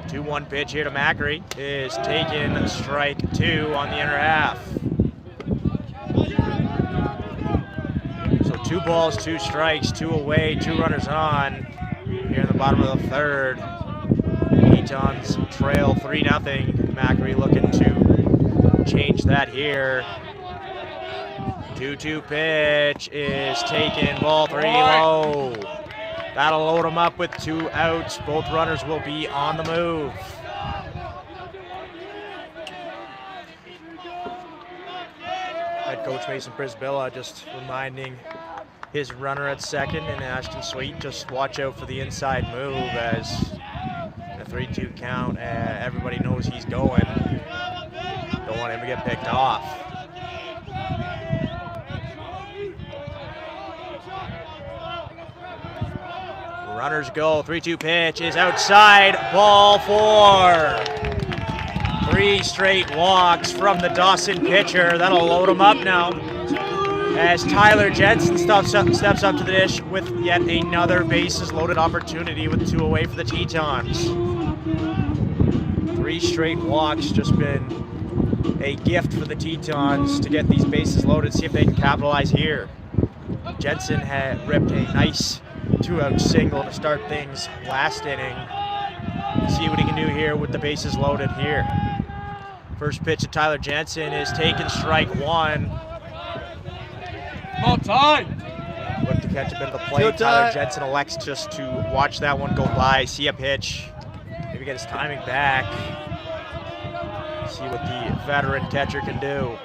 2-1 pitch here to Macri is taken, strike 2 on the inner half. So 2 balls, 2 strikes, 2 away, 2 runners on here in the bottom of the 3rd. Tetons trail 3-0. Macri looking to change that here. 2-2 pitch is taken, ball 3 low. That'll load him up with 2 outs. Both runners will be on the move. Head coach Mason Brisbilla just reminding his runner at second and Ashton Sweet, just watch out for the inside move as a 3-2 count. Everybody knows he's going. Don't want him to get picked off. Runners go, 3-2 pitch is outside, ball 4. 3 straight walks from the Dawson pitcher. That'll load him up now as Tyler Jensen steps up to the dish with yet another bases loaded opportunity with 2 away for the Tetons. 3 straight walks, just been a gift for the Tetons to get these bases loaded, see if they can capitalize here. Jensen had ripped a nice 2-out single to start things last inning. See what he can do here with the bases loaded here. First pitch to Tyler Jensen is taken, strike 1. Ball time. Look to catch up into the plate. Tyler Jensen elects just to watch that one go by, see a pitch, maybe get his timing back. See what the veteran catcher can do.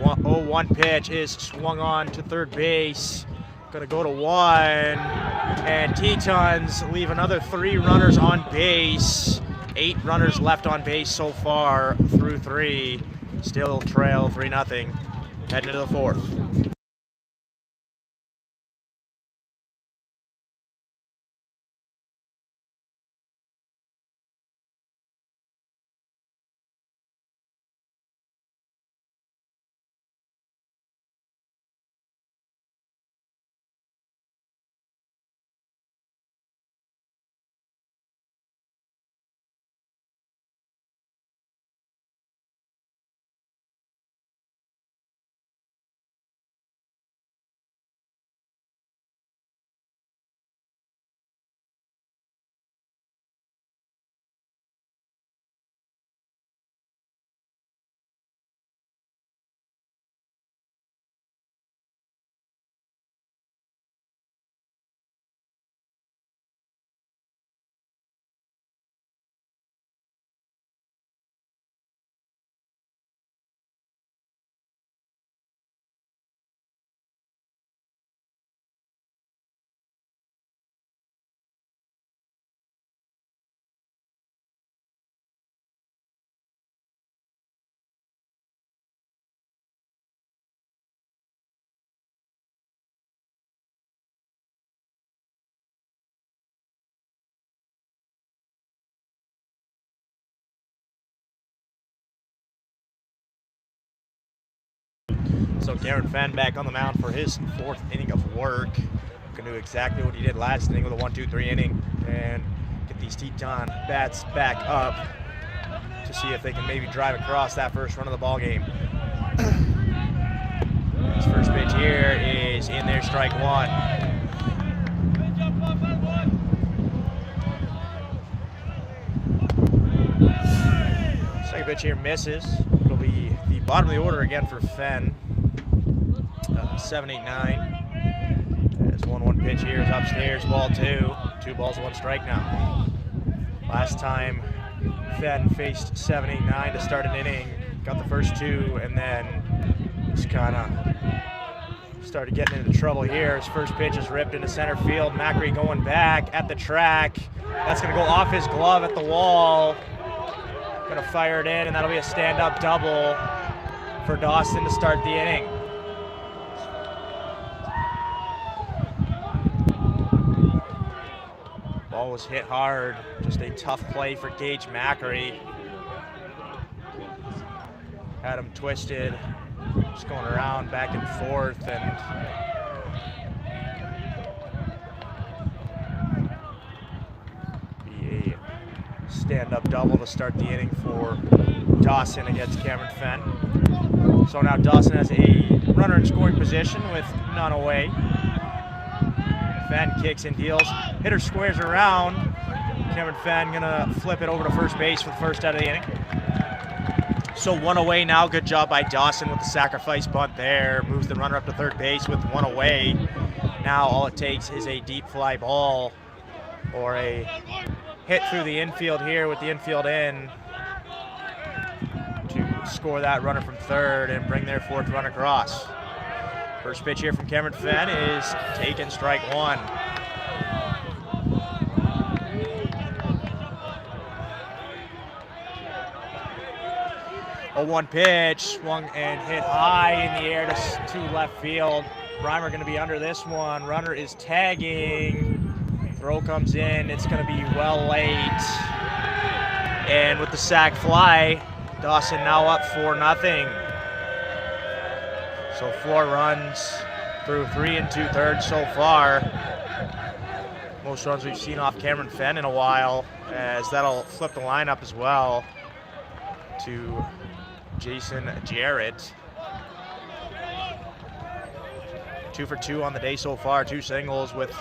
0-1 pitch is swung on to third base. Gonna go to 1, and Tetons leave another 3 runners on base. 8 runners left on base so far through 3. Still trail 3-0. Heading into the 4th. So Garrett Fenn back on the mound for his 4th inning of work. Gonna do exactly what he did last inning with a 1-2-3 inning and get these Teton bats back up to see if they can maybe drive across that first run of the ball game. His first pitch here is in there, strike 1. Second pitch here misses. It'll be the bottom of the order again for Fenn. 7-8-9. This 1-1 pitch here is upstairs, ball 2. 2 balls, 1 strike now. Last time Fenn faced 7-8-9 to start an inning, got the first 2, and then just kind of started getting into trouble here. His first pitch is ripped into center field. Macri going back at the track. That's going to go off his glove at the wall. Going to fire it in, and that'll be a stand-up double for Dawson to start the inning. Ball was hit hard. Just a tough play for Gage Macri. Had him twisted. Just going around back and forth, and be a stand-up double to start the inning for Dawson against Cameron Fenn. So now Dawson has a runner in scoring position with none away. Fenn kicks and deals. Hitter squares around. Cameron Fenn gonna flip it over to first base for the first out of the inning. So one away now. Good job by Dawson with the sacrifice bunt there. Moves the runner up to third base with one away. Now all it takes is a deep fly ball or a hit through the infield here with the infield in to score that runner from third and bring their fourth run across. First pitch here from Cameron Fenn is taken, strike one. A 1 pitch, swung and hit high in the air to left field. Reimer going to be under this one. Runner is tagging. Throw comes in. It's going to be well late. And with the sac fly, Dawson now up 4-0. So 4 runs through 3 2/3 so far. Most runs we've seen off Cameron Fenn in a while, as that'll flip the lineup as well to Jason Jarrett. 2 for 2 on the day so far, 2 singles with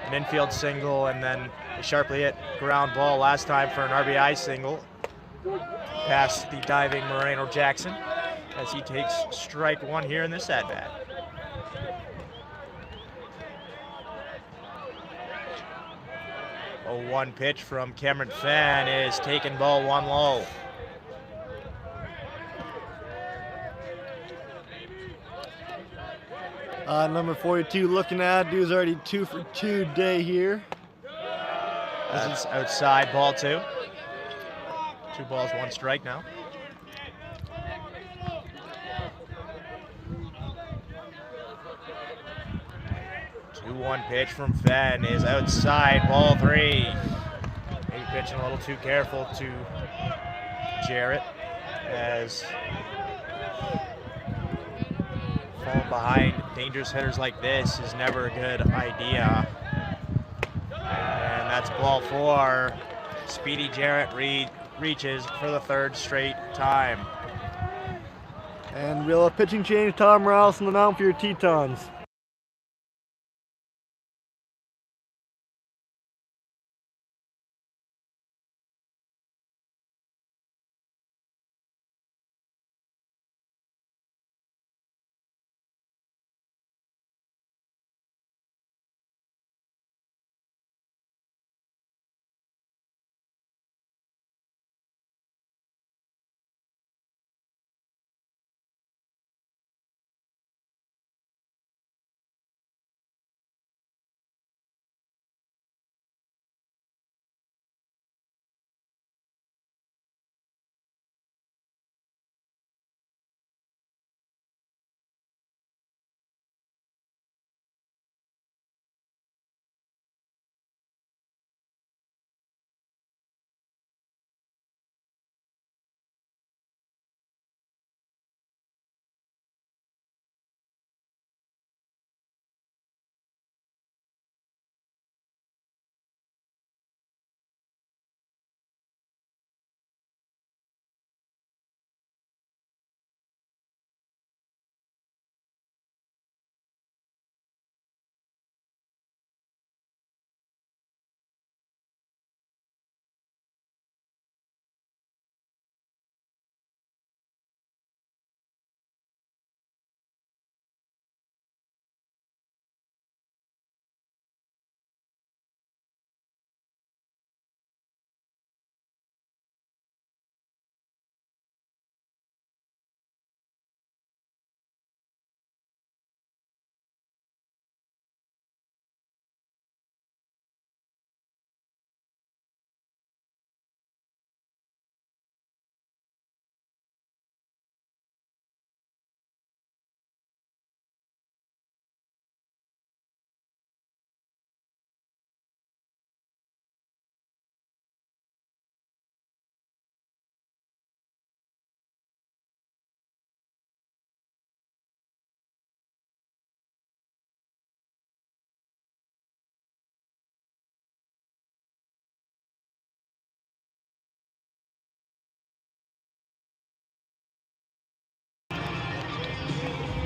an infield single and then a sharply hit ground ball last time for an RBI single past the diving Moreno Jackson as he takes strike one here in this at-bat. A 1 pitch from Cameron Fenn is taken, ball 1 low. Number 42 looking at, dude's already 2 for 2 day here. That's outside, ball 2. 2 balls, 1 strike now. Two 1 pitch from Fenn is outside, ball 3. Maybe pitching a little too careful to Jarrett as falling behind dangerous hitters like this is never a good idea. And that's ball 4. Speedy Jarrett reaches for the 3rd straight time. And we'll have pitching change, Tom Morales on the mound for your Tetons.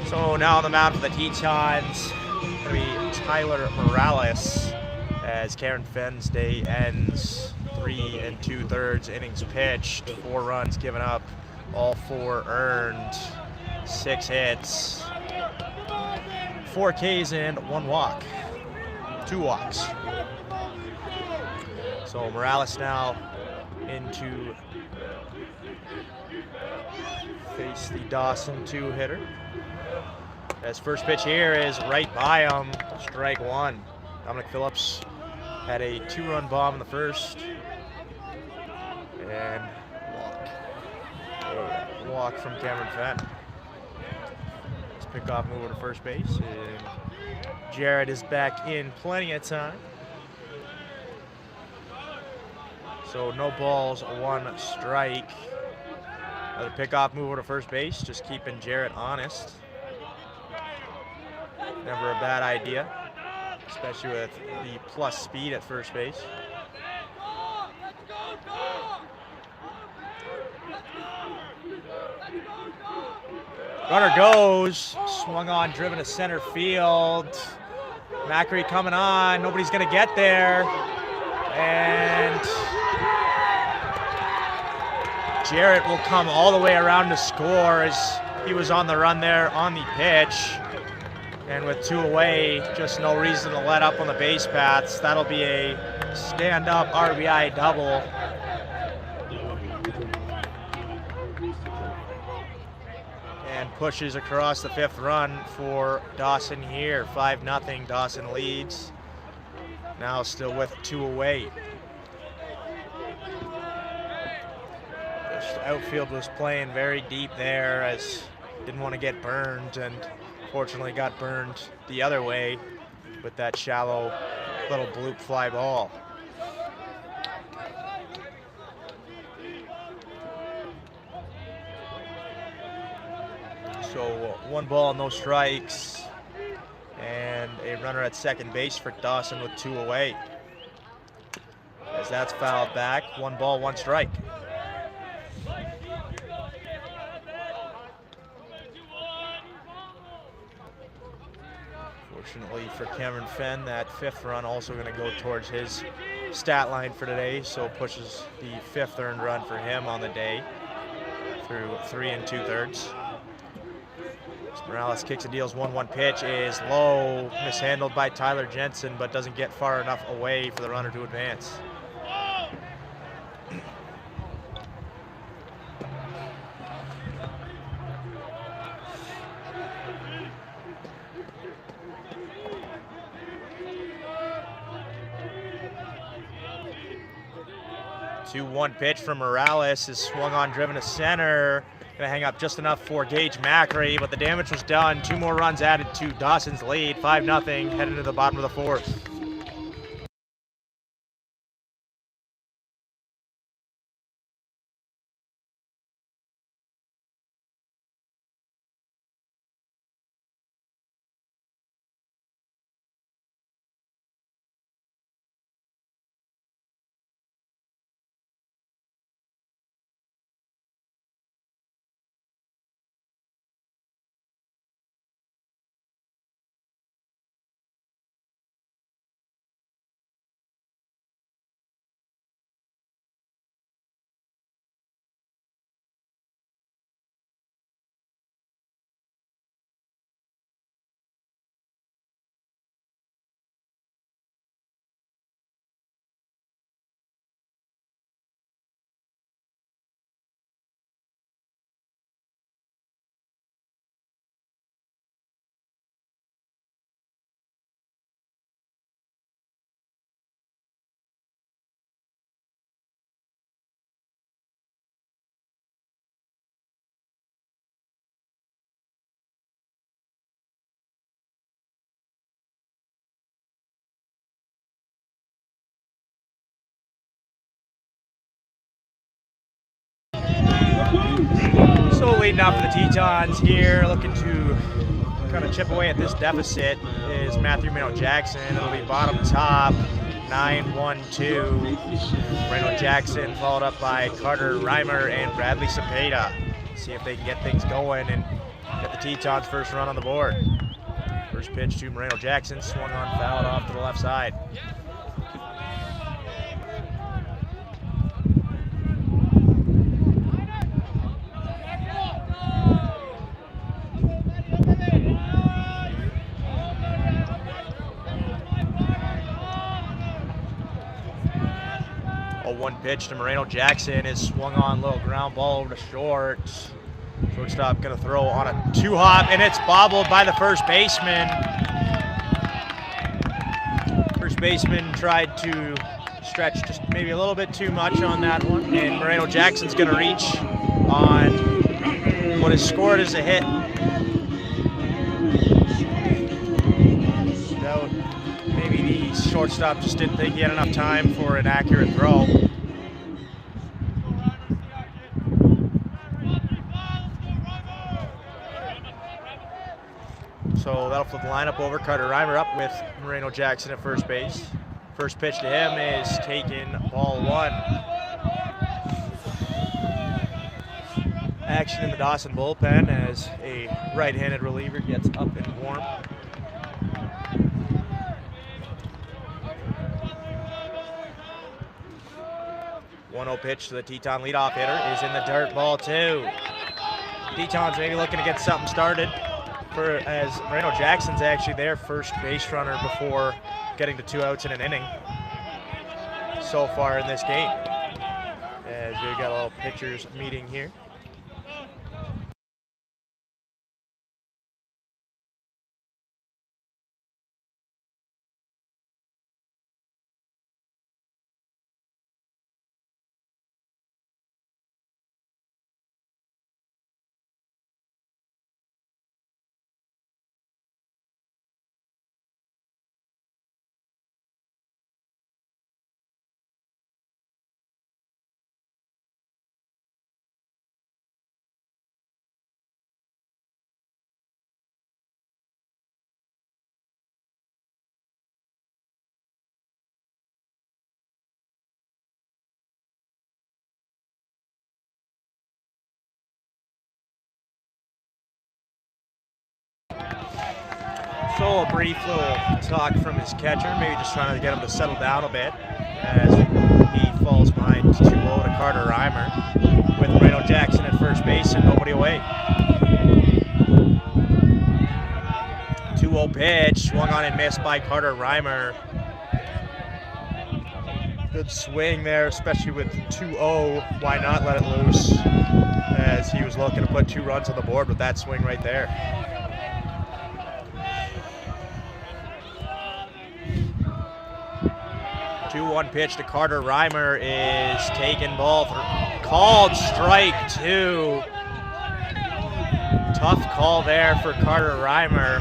So now on the mound for the Tetons, going to be Tyler Morales as Cameron Fenn's day ends. 3 2/3 innings pitched, 4 runs given up, All 4 earned, 6 hits, 4 Ks and 1 walk, 2 walks. So Morales now into face the Dawson 2-hitter. His first pitch here is right by him, strike 1. Dominic Phillips had a 2-run bomb in the first, and a walk from Cameron Fenn. Let's pick off, move over to first base, and Jared is back in plenty of time. So no balls, 1 strike. Another pickoff, move over to first base, just keeping Jarrett honest. Never a bad idea, especially with the plus speed at first base. Runner goes, swung on, driven to center field. Macri coming on, nobody's gonna get there. And Jarrett will come all the way around to score as he was on the run there on the pitch. And with 2 away, just no reason to let up on the base paths. That'll be a stand-up RBI double. And pushes across the 5th run for Dawson here. 5-0, Dawson leads. Now still with 2 away. The outfield was playing very deep there as didn't want to get burned, and fortunately got burned the other way with that shallow little bloop fly ball. So 1 ball, no strikes, and a runner at second base for Dawson with 2 away. As that's fouled back, 1 ball, 1 strike. Fortunately for Cameron Fenn, that 5th run also going to go towards his stat line for today, so pushes the 5th earned run for him on the day through 3 2/3. Morales kicks and deals 1-1 pitch, is low, mishandled by Tyler Jensen, but doesn't get far enough away for the runner to advance. The 2-1 pitch from Morales is swung on, driven to center. Gonna hang up just enough for Gage Macri, but the damage was done. 2 more runs added to Dawson's lead. 5-0, heading to the bottom of the 4th. So leading off for the Tetons here, looking to kind of chip away at this deficit is Matthew Moreno-Jackson. It'll be bottom top, 9-1-2. Moreno-Jackson followed up by Carter Reimer and Bradley Cepeda. See if they can get things going and get the Tetons first run on the board. First pitch to Moreno-Jackson, swung on, fouled off to the left side. 0-1 pitch to Moreno Jackson is swung on, little ground ball over to short. Shortstop gonna throw on a 2-hop, and it's bobbled by the first baseman. First baseman tried to stretch just maybe a little bit too much on that one, and Moreno Jackson's gonna reach on what is scored as a hit. Maybe the shortstop just didn't think he had enough time for an accurate throw. So that'll flip the lineup over. Carter Reimer up with Moreno Jackson at first base. First pitch to him is taken, ball 1. Action in the Dawson bullpen as a right-handed reliever gets up and warm. One-0 pitch to the Teton leadoff hitter is in the dirt, ball 2. Tetons maybe looking to get something started as Moreno Jackson's actually their first base runner before getting to 2 outs in an inning so far in this game. As we got a little pitchers meeting here. So a brief little talk from his catcher, maybe just trying to get him to settle down a bit as he falls behind 2-0 to Carter Reimer with Moreno Jackson at first base and nobody away. 2-0 pitch, swung on and missed by Carter Reimer. Good swing there, especially with 2-0. Why not let it loose? As he was looking to put 2 runs on the board with that swing right there. 2-1 pitch to Carter Reimer is taken, ball called strike 2. Tough call there for Carter Reimer.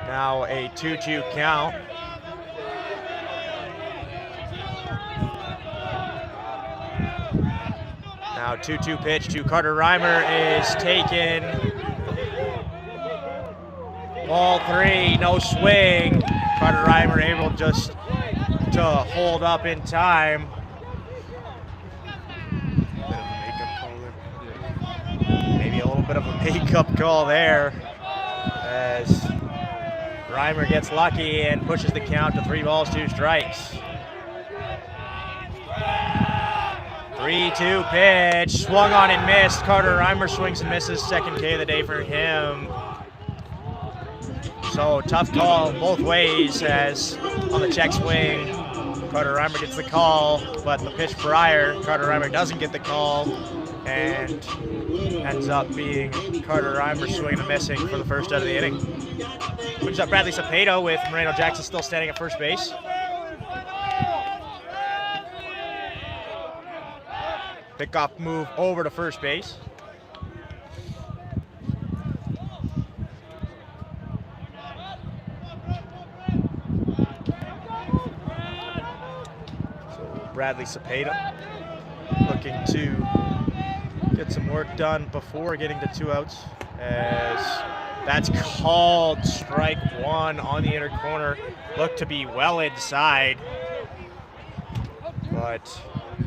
Now a 2-2 count. Now 2-2 pitch to Carter Reimer is taken. Ball 3, no swing. Carter Reimer able just to hold up in time. Maybe a little bit of a makeup call there as Reimer gets lucky and pushes the count to 3 balls, 2 strikes. 3-2 pitch, swung on and missed. Carter Reimer swings and misses, second K of the day for him. So tough call both ways as on the check swing, Carter Reimer gets the call, but the pitch prior, Carter Reimer doesn't get the call and ends up being Carter Reimer swinging and missing for the first out of the inning. Brings up Bradley Cepeda with Moreno Jackson still standing at first base. Pickoff move over to first base. Bradley Cepeda looking to get some work done before getting to 2 outs as that's called strike 1 on the inner corner. Looked to be well inside, but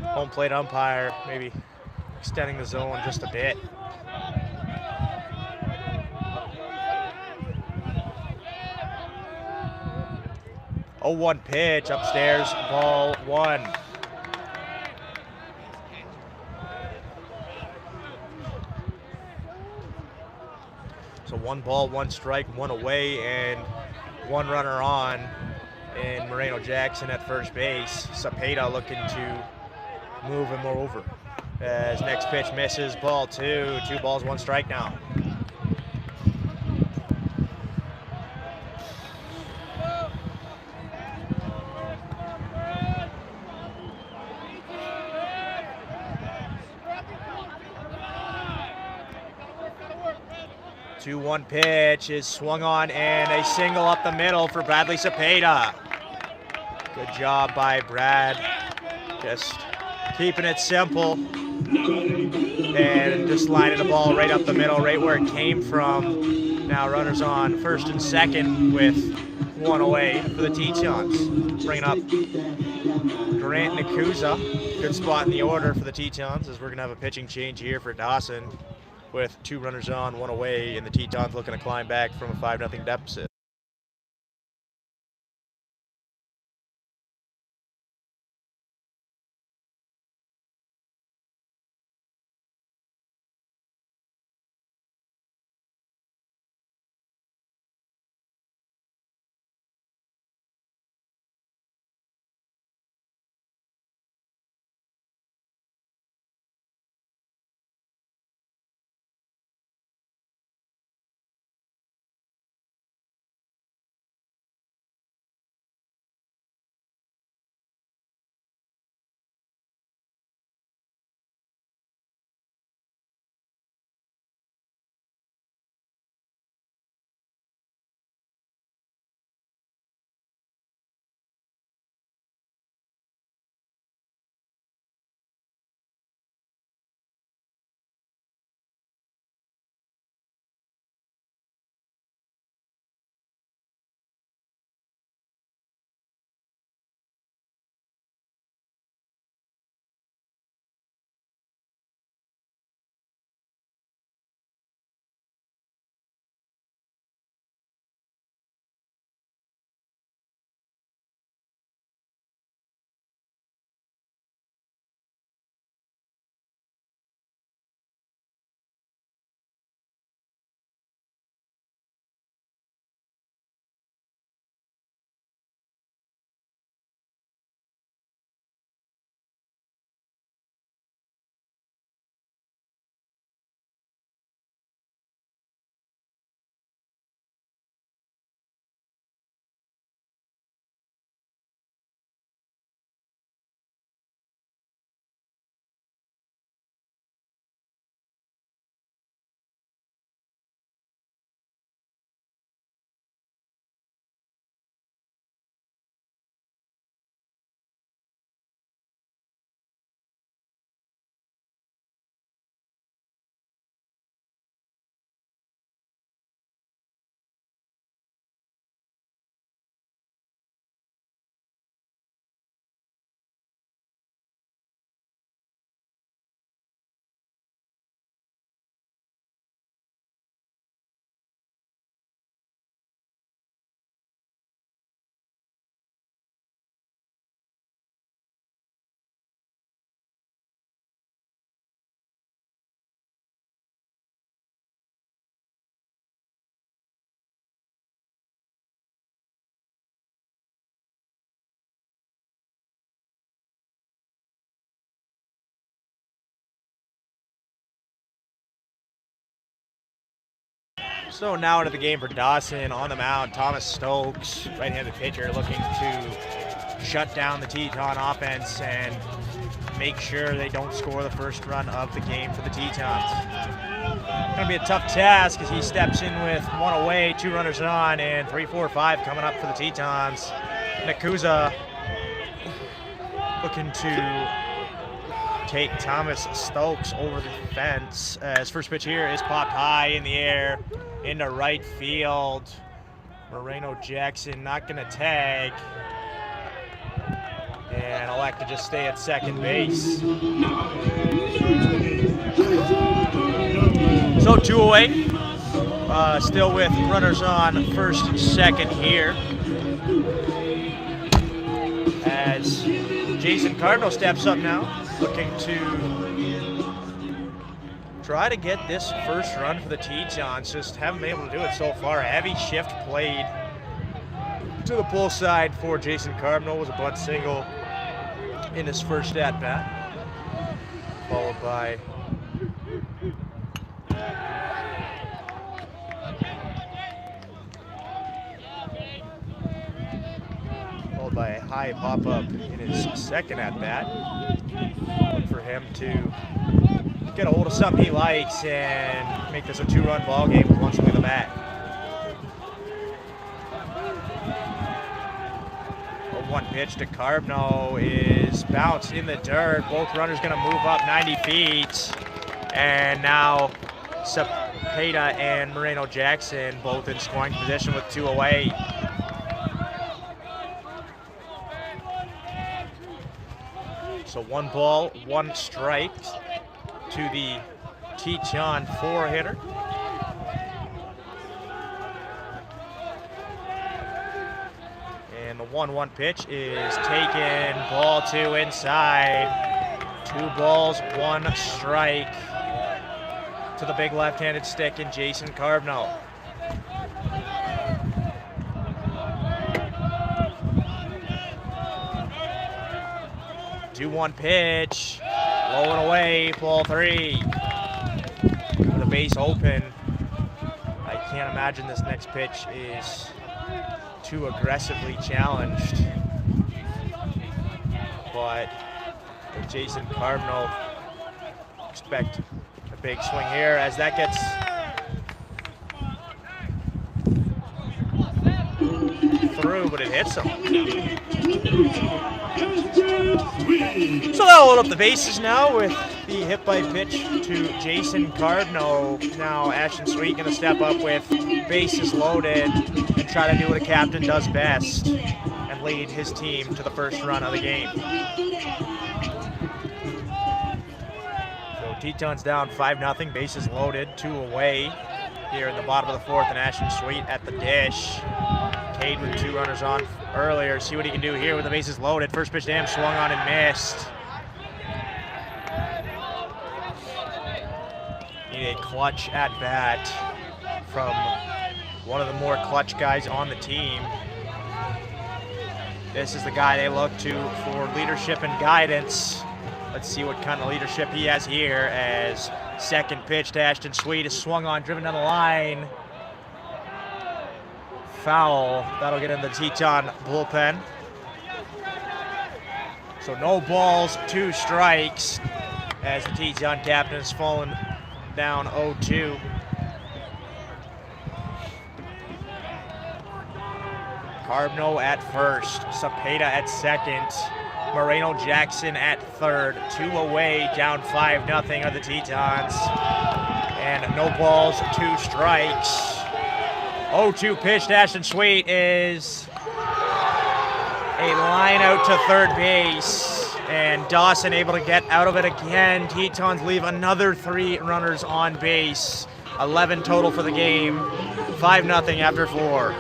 home plate umpire maybe extending the zone just a bit. Oh, 1 pitch upstairs, ball 1. So 1 ball, 1 strike, 1 away, and 1 runner on and Moreno Jackson at first base. Cepeda looking to move him over. As next pitch misses, ball 2. 2 balls, 1 strike now. The 2-1 pitch is swung on, and a single up the middle for Bradley Cepeda. Good job by Brad, just keeping it simple and just lining the ball right up the middle, right where it came from. Now runners on first and second with 1 away for the Tetons. Bringing up Grant Nakuza. Good spot in the order for the Tetons, as we're going to have a pitching change here for Dawson with 2 runners on, 1 away, and the Tetons looking to climb back from a 5-0 deficit. So now into the game for Dawson. On the mound, Thomas Stokes, right-handed pitcher, looking to shut down the Teton offense and make sure they don't score the first run of the game for the Tetons. Going to be a tough task as he steps in with 1 away, 2 runners on, and 3-4-5 coming up for the Tetons. Nakuza looking to take Thomas Stokes over the fence. His first pitch here is popped high in the air into right field. Moreno Jackson not going to tag and elect to just stay at second base. So 2 away, still with runners on first, second here, as Jason Cardinal steps up now, looking to try to get this first run for the Tetons. Just haven't been able to do it so far. A heavy shift played To the pull side for Jason Carbonell was a bunt single in his first at bat, followed by a high pop up in his second at bat. Look for him to get a hold of something he likes and make this a 2-run ball game with one swing of the bat. A 1 pitch to Carbonell is bounced in the dirt. Both runners going to move up 90 feet. And now Cepeda and Moreno Jackson both in scoring position with 2 away. So 1 ball, 1 strike to the Teton 4-hitter. And the 1-1 pitch is taken, ball 2 inside. 2 balls, 1 strike to the big left-handed stick in Jason Carbonell. 2-1 pitch, low and away, ball 3. With a base open, I can't imagine this next pitch is too aggressively challenged. But Jason Carbonell expect a big swing here as that gets through, but it hits him. So they'll load up the bases now with the hit by pitch to Jason Carbonell. Now Ashton Sweet going to step up with bases loaded and try to do what a captain does best and lead his team to the first run of the game. So Tetons down 5-0, bases loaded, 2 away here in the bottom of the 4th, and Ashton Sweet at the dish. Cade with 2 runners on earlier. See what he can do here with the bases loaded. First pitch to him, swung on and missed. Need a clutch at bat from one of the more clutch guys on the team. This is the guy they look to for leadership and guidance. Let's see what kind of leadership he has here as second pitch to Ashton Sweet is swung on, driven down the line. Foul. That'll get in the Teton bullpen. So no balls, 2 strikes as the Teton captain has fallen down 0-2. Carbonell at first, Cepeda at second, Moreno Jackson at third. 2 away, down 5-0 are the Tetons. And no balls, 2 strikes. 0-2 pitch to Ashton Sweet is a line out to third base, and Dawson able to get out of it again. Tetons leave another 3 runners on base. 11 total for the game. 5-0 after 4.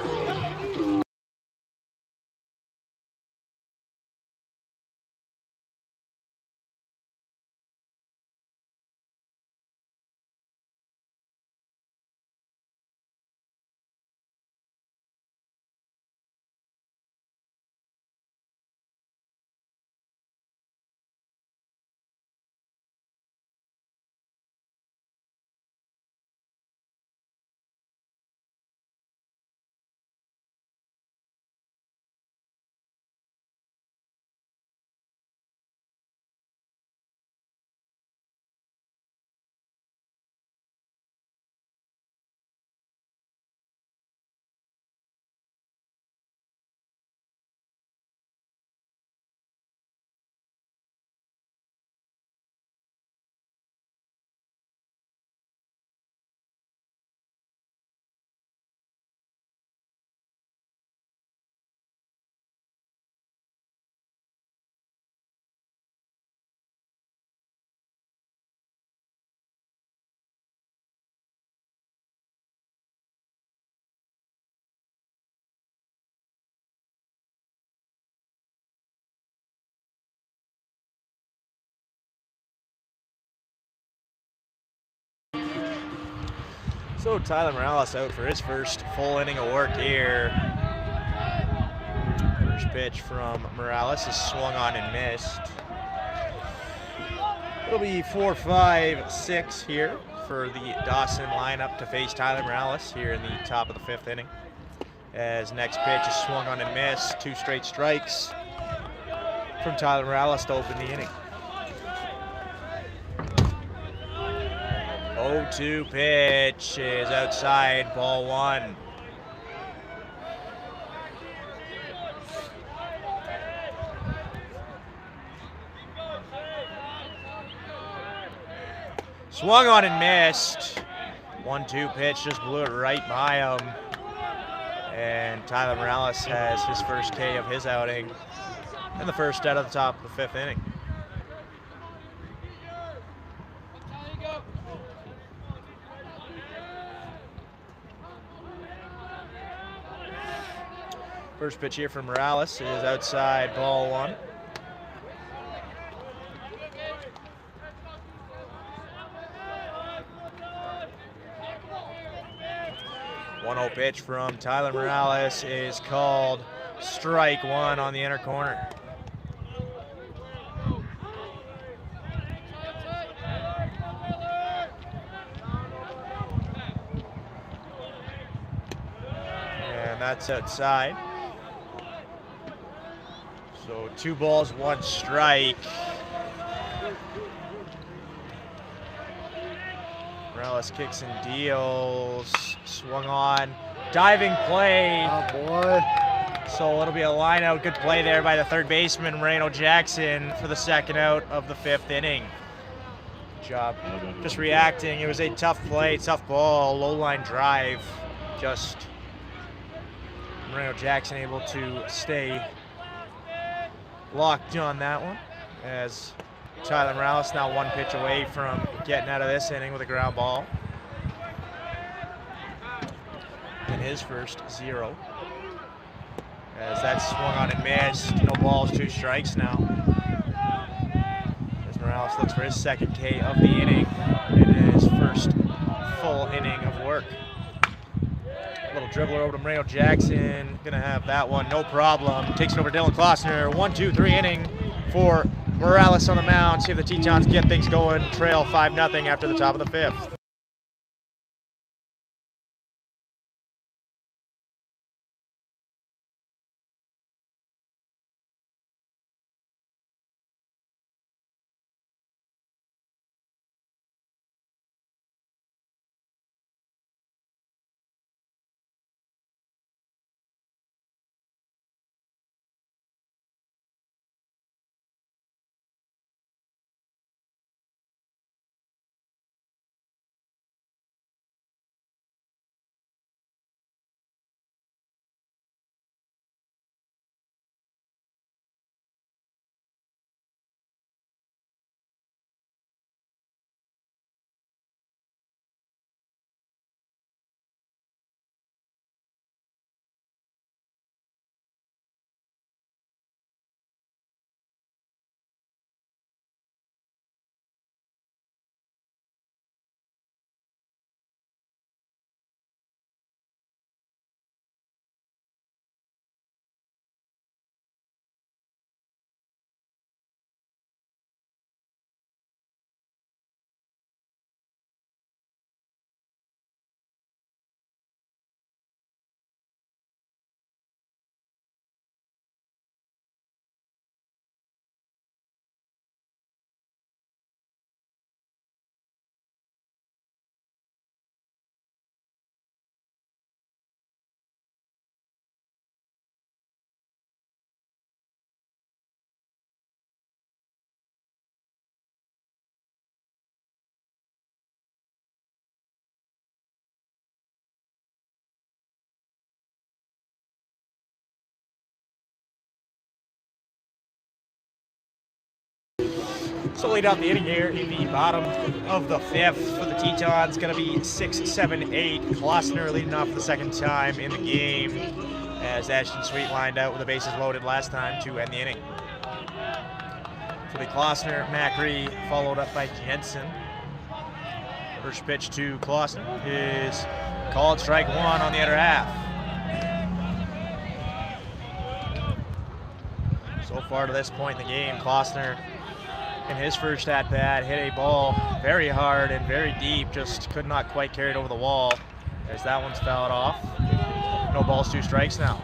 So Tyler Morales out for his first full inning of work here. pitch from Morales is swung on and missed. It'll be 4-5-6 here for the Dawson lineup to face Tyler Morales here in the top of the 5th inning. As next pitch is swung on and missed, 2 straight strikes from Tyler Morales to open the inning. 0-2 pitch is outside, ball 1. Swung on and missed. 1-2 pitch just blew it right by him. And Tyler Morales has his first K of his outing and the first out of the top of the 5th inning. First pitch here for Morales is outside, ball 1. One-0 pitch from Tyler Morales is called strike 1 on the inner corner. And that's outside. So 2 balls, 1 strike. Morales kicks and deals. Swung on. Diving play. Oh, boy. So it'll be a line out. Good play there by the third baseman, Moreno Jackson, for the second out of the 5th inning. Good job. Just reacting. It was a tough play, tough ball, low line drive. Just Moreno Jackson able to stay locked on that one, as Tyler Morales now 1 pitch away from getting out of this inning with a ground ball. In his first 0. As that's swung on and missed. No balls, 2 strikes now. As Morales looks for his second K of the inning in his first full inning of work. Little dribbler over to Moreno Jackson. Gonna have that one, no problem. Takes it over to Dylan Klossner. 1-2-3 inning for Morales on the mound. See if the Tetons get things going. Trail 5-0 after the top of the 5th. So lead out the inning here in the bottom of the 5th for the Tetons. Going to be 6-7-8. Klossner leading off for the second time in the game, as Ashton Sweet lined out with the bases loaded last time to end the inning. So the Klossner, Macri, followed up by Jensen. First pitch to Klossner is called strike 1 on the other half. far to this point in the game. Klossner, in his first at-bat, hit a ball very hard and very deep, just could not quite carry it over the wall as that one's fouled off. No balls, 2 strikes now.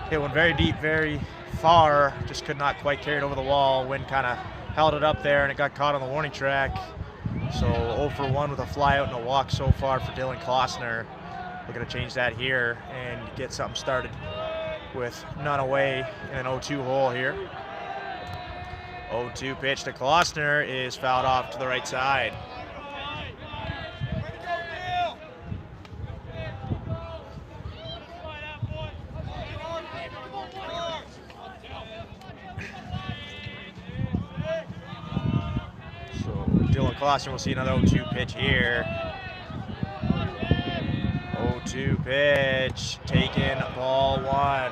Hit one very deep, very far, just could not quite carry it over the wall. Wind kind of held it up there and it got caught on the warning track. So 0 for 1 with a fly out and a walk so far for Dylan Klossner. We're going to change that here and get something started with none away in an 0-2 hole here. 0-2 pitch to Klossner is fouled off to the right side. So Dylan Klossner will see another 0-2 pitch here. 0-2 pitch, taken, ball 1.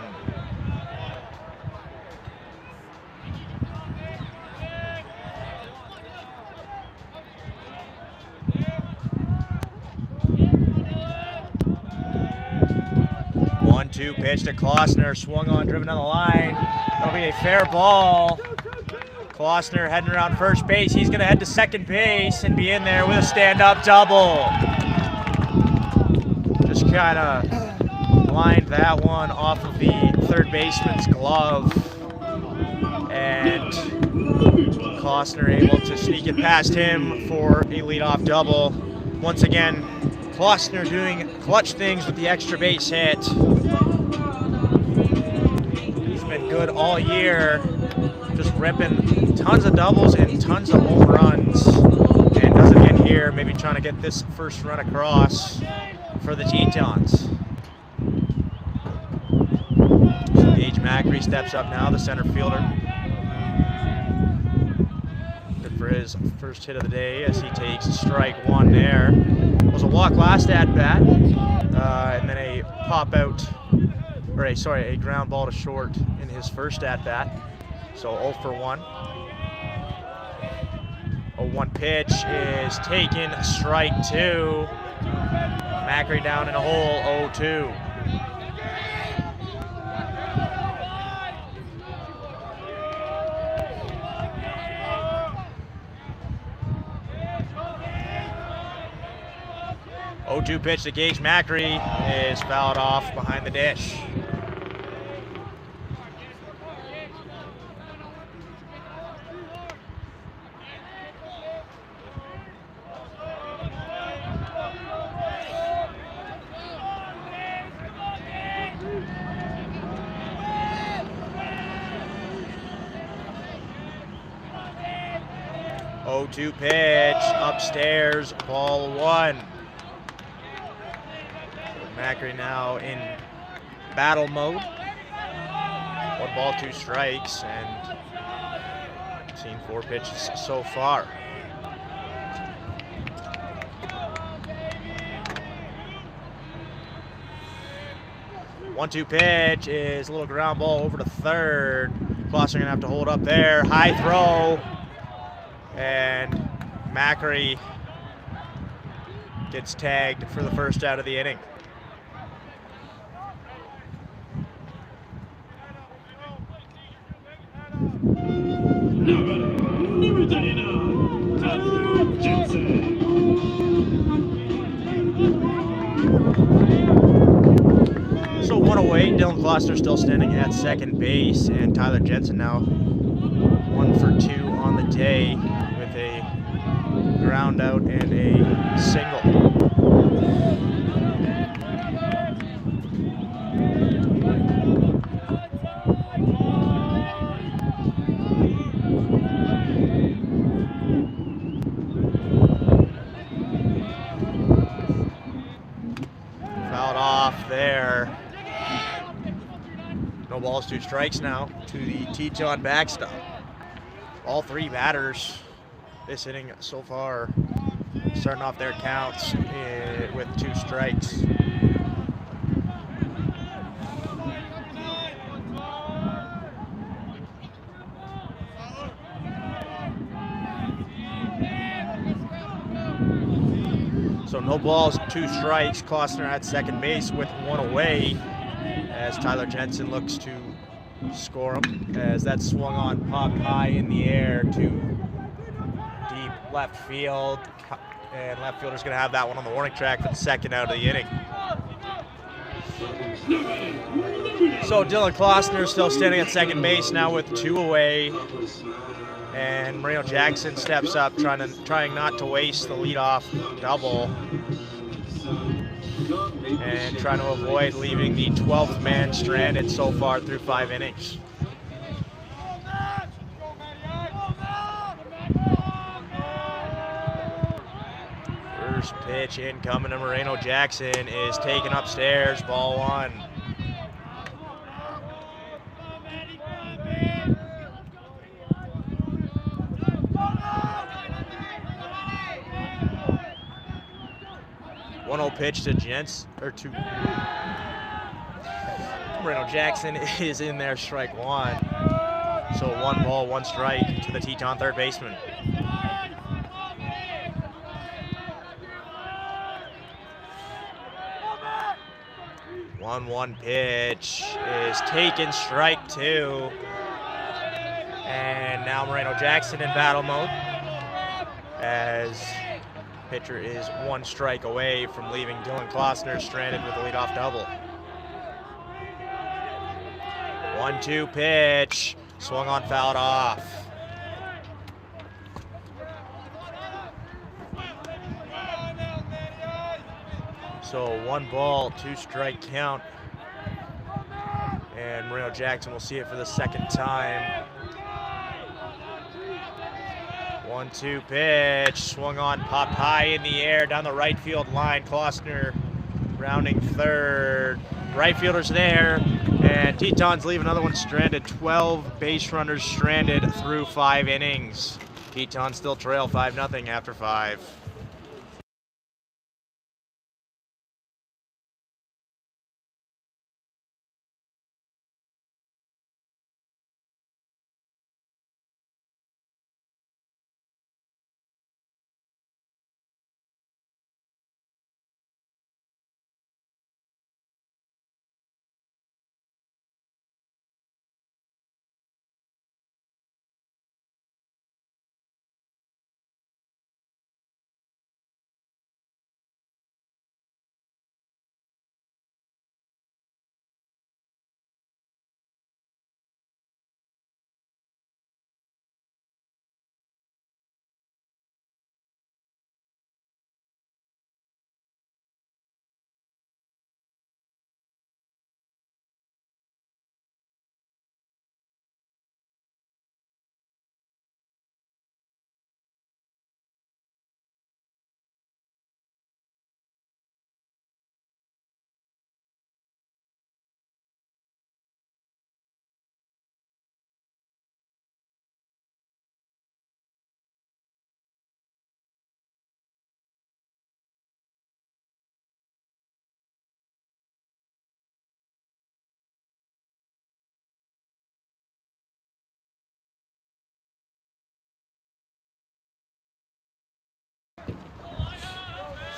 One-two pitch to Klossner, swung on, driven down the line. That'll be a fair ball. Klossner heading around first base. He's gonna head to second base and be in there with a stand-up double. Just kind of lined that one off of the third baseman's glove, and Klossner able to sneak it past him for a leadoff double. Once again, Klossner doing clutch things with the extra base hit. He's been good all year, just ripping tons of doubles and tons of home runs, and does it again here, maybe trying to get this first run across for the Tetons. So Gage Macri steps up now, the center fielder. Good for his first hit of the day as he takes strike 1 there. It was a walk last at bat, and then a pop out, or a ground ball to short in his first at bat. So 0 for 1. 0-1 pitch is taken, strike 2. Macri down in a hole, 0-2. Oh-2 pitch to Gage Macri is fouled off behind the dish. Oh-2 pitch, upstairs, ball 1. Macri now in battle mode. 1 ball, 2 strikes, and seen 4 pitches so far. One-two pitch is a little ground ball over to third. Klossner gonna have to hold up there. High throw, and Macri gets tagged for the first out of the inning. Now batting, number 39, Tyler Jensen. So 1 away, Dylan Klossner still standing at second base, and Tyler Jensen now 1 for 2 on the day with a ground out and a single. Fouled off there. No balls, 2 strikes now to the Teton backstop. All 3 batters this inning so far starting off their counts with 2 strikes. So no balls, 2 strikes. Klossner at second base with 1 away as Tyler Jensen looks to score them, as that swung on, popped high in the air to deep left field, and left fielder's going to have that one on the warning track for the second out of the inning. So Dylan Klossner still standing at second base now with 2 away, and Moreno Jackson steps up, trying not to waste the leadoff double, and trying to avoid leaving the 12th man stranded so far through 5 innings. First pitch incoming to Moreno Jackson is taken upstairs, ball 1. Pitch to Moreno Jackson is in there, strike 1. So 1 ball, 1 strike to the Teton third baseman. One pitch is taken, strike 2. And now Moreno Jackson in battle mode, as pitcher is 1 strike away from leaving Dylan Klossner stranded with a leadoff double. 1-2 pitch, swung on, fouled off. So 1 ball, 2 strike count, and Moreno Jackson will see it for the second time. 1-2 pitch, swung on, popped high in the air down the right field line. Klossner rounding third. Right fielder's there, and Tetons leave another one stranded. 12 base runners stranded through 5 innings. Tetons still trail 5-0 after 5.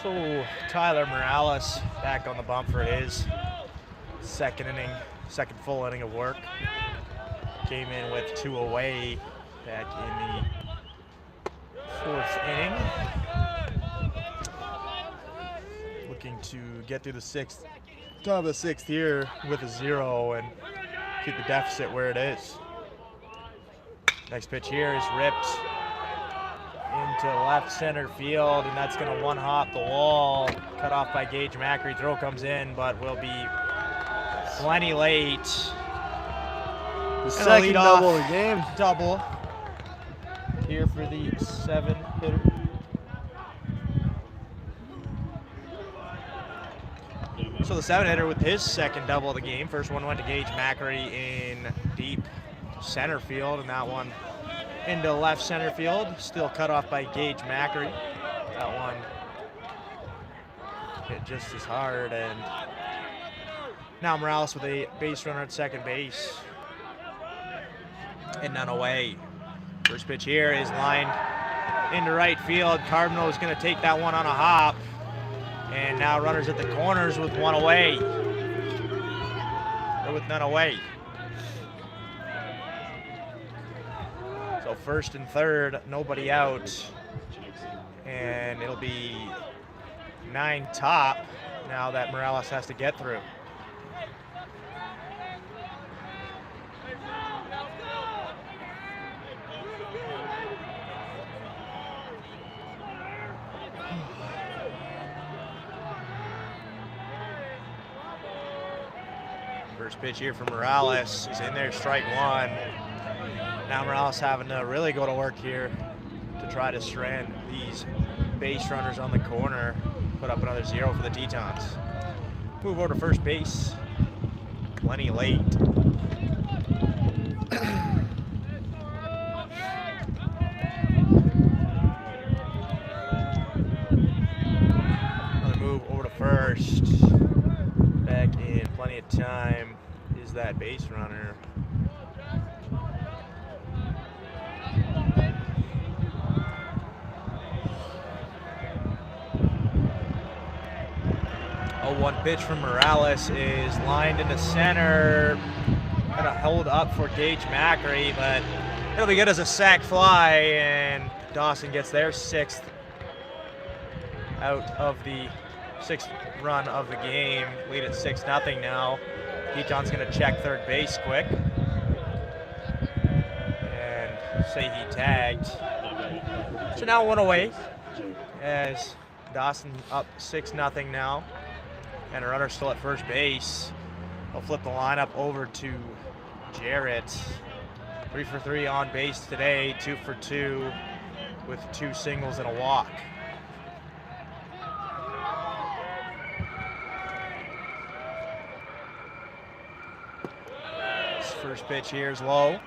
So Tyler Morales back on the bump for his second full inning of work. Came in with 2 away back in the 4th inning. Looking to get through the 6th, top of the 6th here with a 0 and keep the deficit where it is. Next pitch here is ripped into left center field, and that's going to one-hop the wall. Cut off by Gage Macri. Throw comes in, but will be plenty late. The second double of the game. Double here for the 7th hitter. So the 7th hitter with his second double of the game. First one went to Gage Macri in deep center field, and that one into left center field, still cut off by Gage Macri. That one hit just as hard, and now Morales with a base runner at second base and none away. First pitch here is lined into right field. Carbonell is going to take that one on a hop, and now runners at the corners with 1 away, or with none away. first and third, nobody out. And it'll be 9 top now that Morales has to get through. First pitch here for Morales. He's in there, strike one. Now Morales having to really go to work here to try to strand these base runners on the corner, put up another 0 for the Tetons. Move over to first base. Plenty late. Another move over to first. Back in plenty of time is that base runner. One pitch from Morales is lined into center. Gonna hold up for Gage Macri, but it'll be good as a sac fly, and Dawson gets their 6th out of the 6th run of the game. Lead at 6-0 now. Tetons gonna check third base quick and say he tagged. So now 1 away as Dawson up 6-0 now. And a runner still at first base. They'll flip the lineup over to Jarrett. 3 for 3 on base today, 2 for 2 with 2 singles and a walk. This first pitch here is low.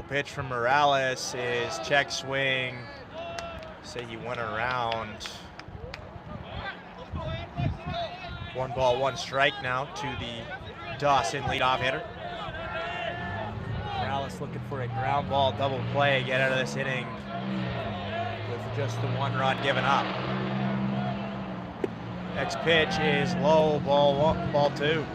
Pitch from Morales is check swing. Say he went around. 1 ball, 1 strike now to the Dawson leadoff hitter. Morales looking for a ground ball double play, get out of this inning with just the 1 run given up. Next pitch is low, ball 2.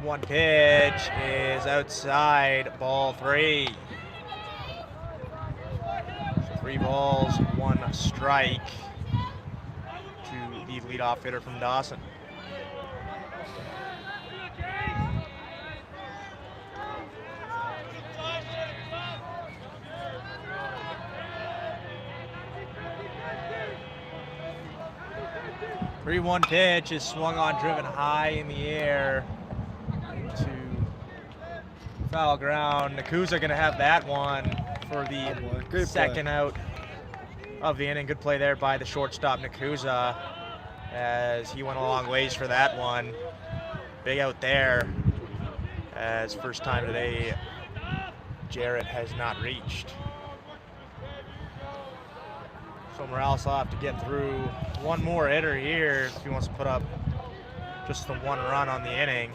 One pitch is outside, ball 3. 3 balls, 1 strike to the leadoff hitter from Dawson. The 3-1 pitch is swung on, driven high in the air. Foul ground. Nakuza gonna have that one for the second out of the inning. Good play there by the shortstop Nakuza as he went a long ways for that one. Big out there as first time today Jarrett has not reached. So Morales will have to get through 1 more hitter here if he wants to put up just the 1 run on the inning.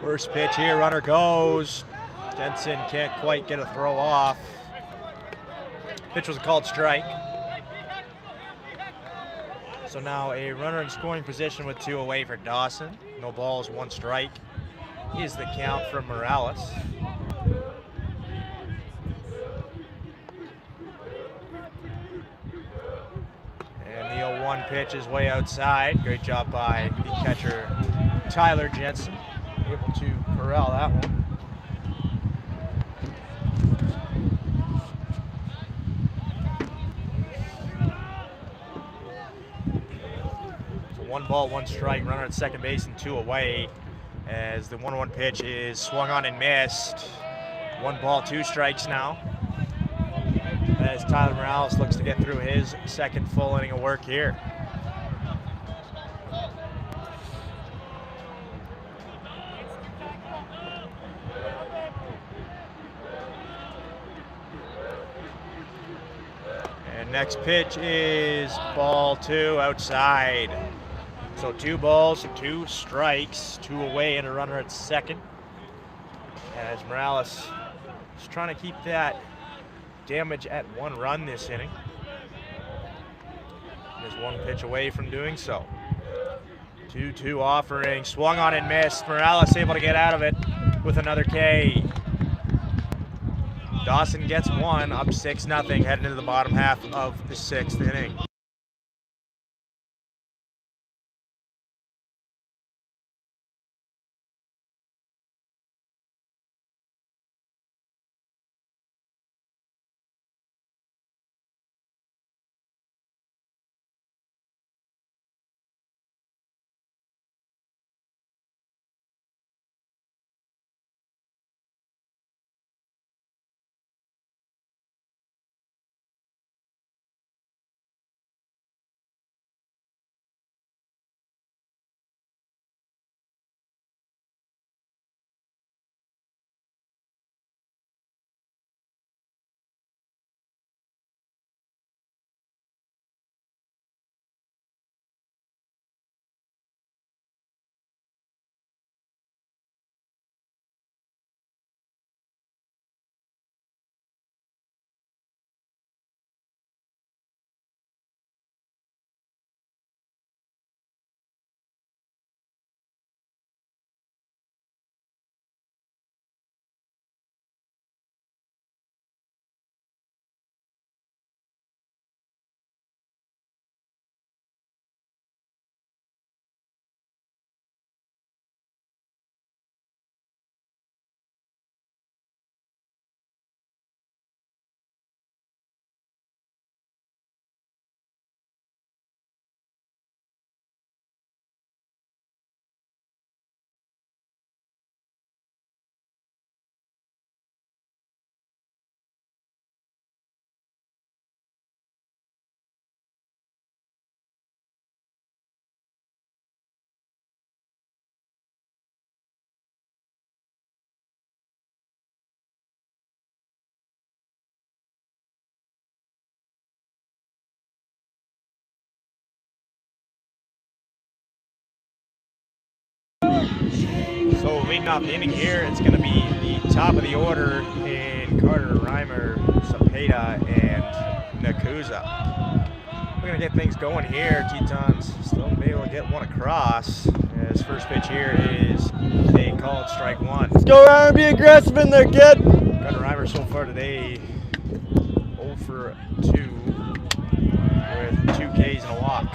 First pitch here, runner goes. Jensen can't quite get a throw off. Pitch was a called strike. So now a runner in scoring position with 2 away for Dawson. No balls, 1 strike is the count for Morales. And the 0-1 pitch is way outside. Great job by the catcher, Tyler Jensen. Able to corral that one. So 1 ball, 1 strike, runner at second base and 2 away as the 1-1 pitch is swung on and missed. 1 ball, 2 strikes now. as Tyler Morales looks to get through his second full inning of work here. And next pitch is ball 2 outside. So 2 balls, 2 strikes, 2 away and a runner at second. And as Morales is trying to keep that damage at 1 run this inning. Is 1 pitch away from doing so. 2-2 offering, swung on and missed. Morales able to get out of it with another K. Dawson gets 1, up 6-0, heading into the bottom half of the 6th inning. So leading off the inning here, it's going to be the top of the order in Carter, Reimer, Cepeda, and Nakuza. We're going to get things going here. Tetons still be able to get 1 across. His first pitch here is a called strike 1. Let's go, Ryan. Be aggressive in there, kid. Carter Reimer so far today 0 for 2 with 2 Ks and a walk.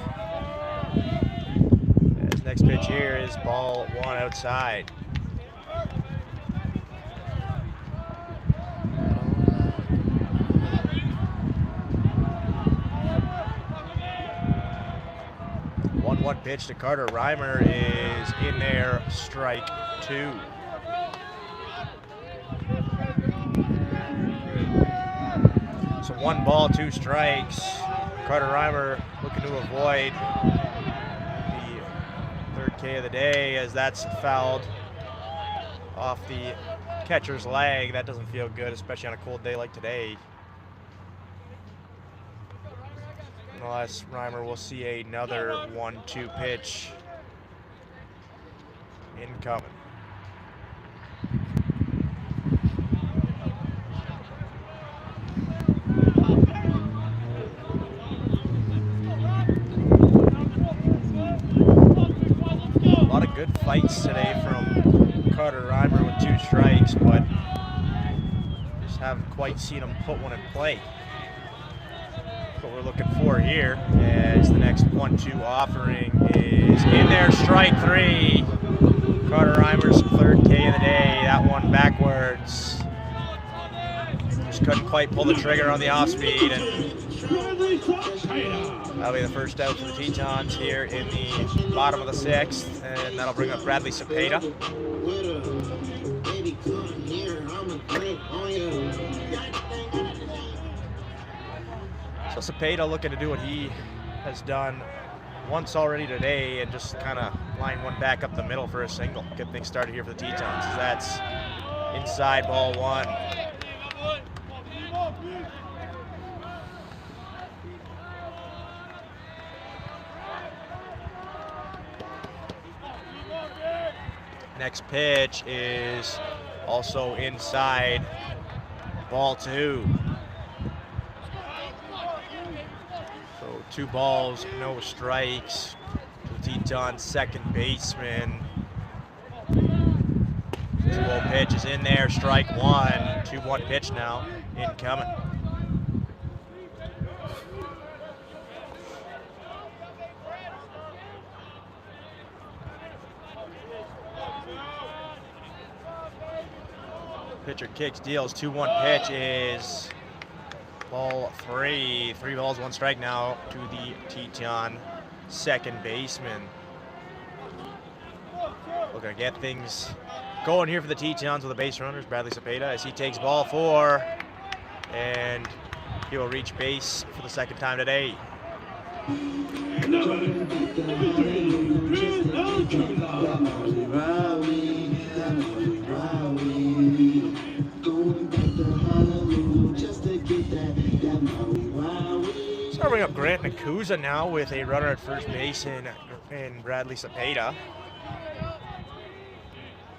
His next pitch here is ball 1 outside. One pitch to Carter Reimer is in there, strike 2. So 1 ball, 2 strikes. Carter Reimer looking to avoid the 3rd K of the day as that's fouled off the catcher's leg. That doesn't feel good, especially on a cold day like today. Unless Reimer will see another 1-2 pitch incoming. A lot of good fights today from Carter Reimer with 2 strikes, but just haven't quite seen him put one in play. What we're looking for here as the next 1-2 offering is in there, strike 3. Carter Reimer's 3rd K of the day, that one backwards. Just couldn't quite pull the trigger on the off speed, and that'll be the first out for the Tetons here in the bottom of the 6th, and that'll bring up Bradley Cepeda. Cepeda looking to do what he has done once already today and just kind of line one back up the middle for a single. Get things started here for the Tetons. That's inside ball one. Next pitch is also inside ball two. So 2 balls, no strikes. The Tetons second baseman. 2-0 pitch is in there, strike one. 2-1 pitch now, incoming. Pitcher kicks, deals, 2-1 pitch is ball 3. 3 balls, 1 strike now to the Teton second baseman. We're gonna get things going here for the Tetons with the base runners. Bradley Cepeda as he takes ball 4, and he will reach base for the second time today. So I bring up Grant Nakuza now with a runner at first base in Bradley Cepeda.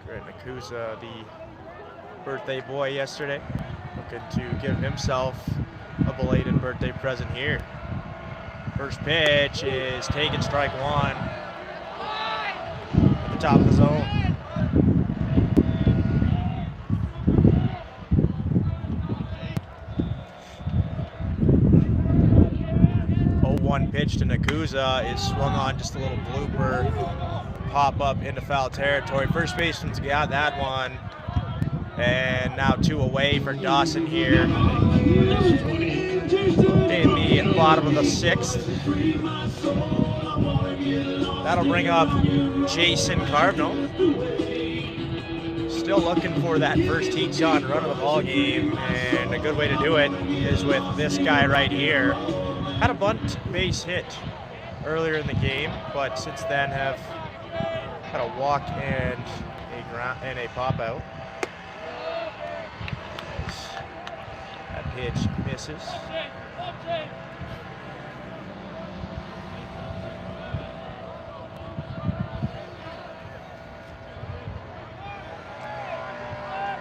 Grant Nakuza, the birthday boy yesterday, looking to give himself a belated birthday present here. First pitch is taken, strike one at the top of the zone. 0-1 pitch to Nakuza is swung on, just a little blooper. Pop up into foul territory. First baseman's got that one. And now 2 away for Dawson here. In the bottom of the 6th. That'll bring up Jason Carbno. Still looking for that first Teton run of the ball game, and a good way to do it is with this guy right here. Had a bunt base hit earlier in the game, but since then have had a walk and a pop out. That pitch misses.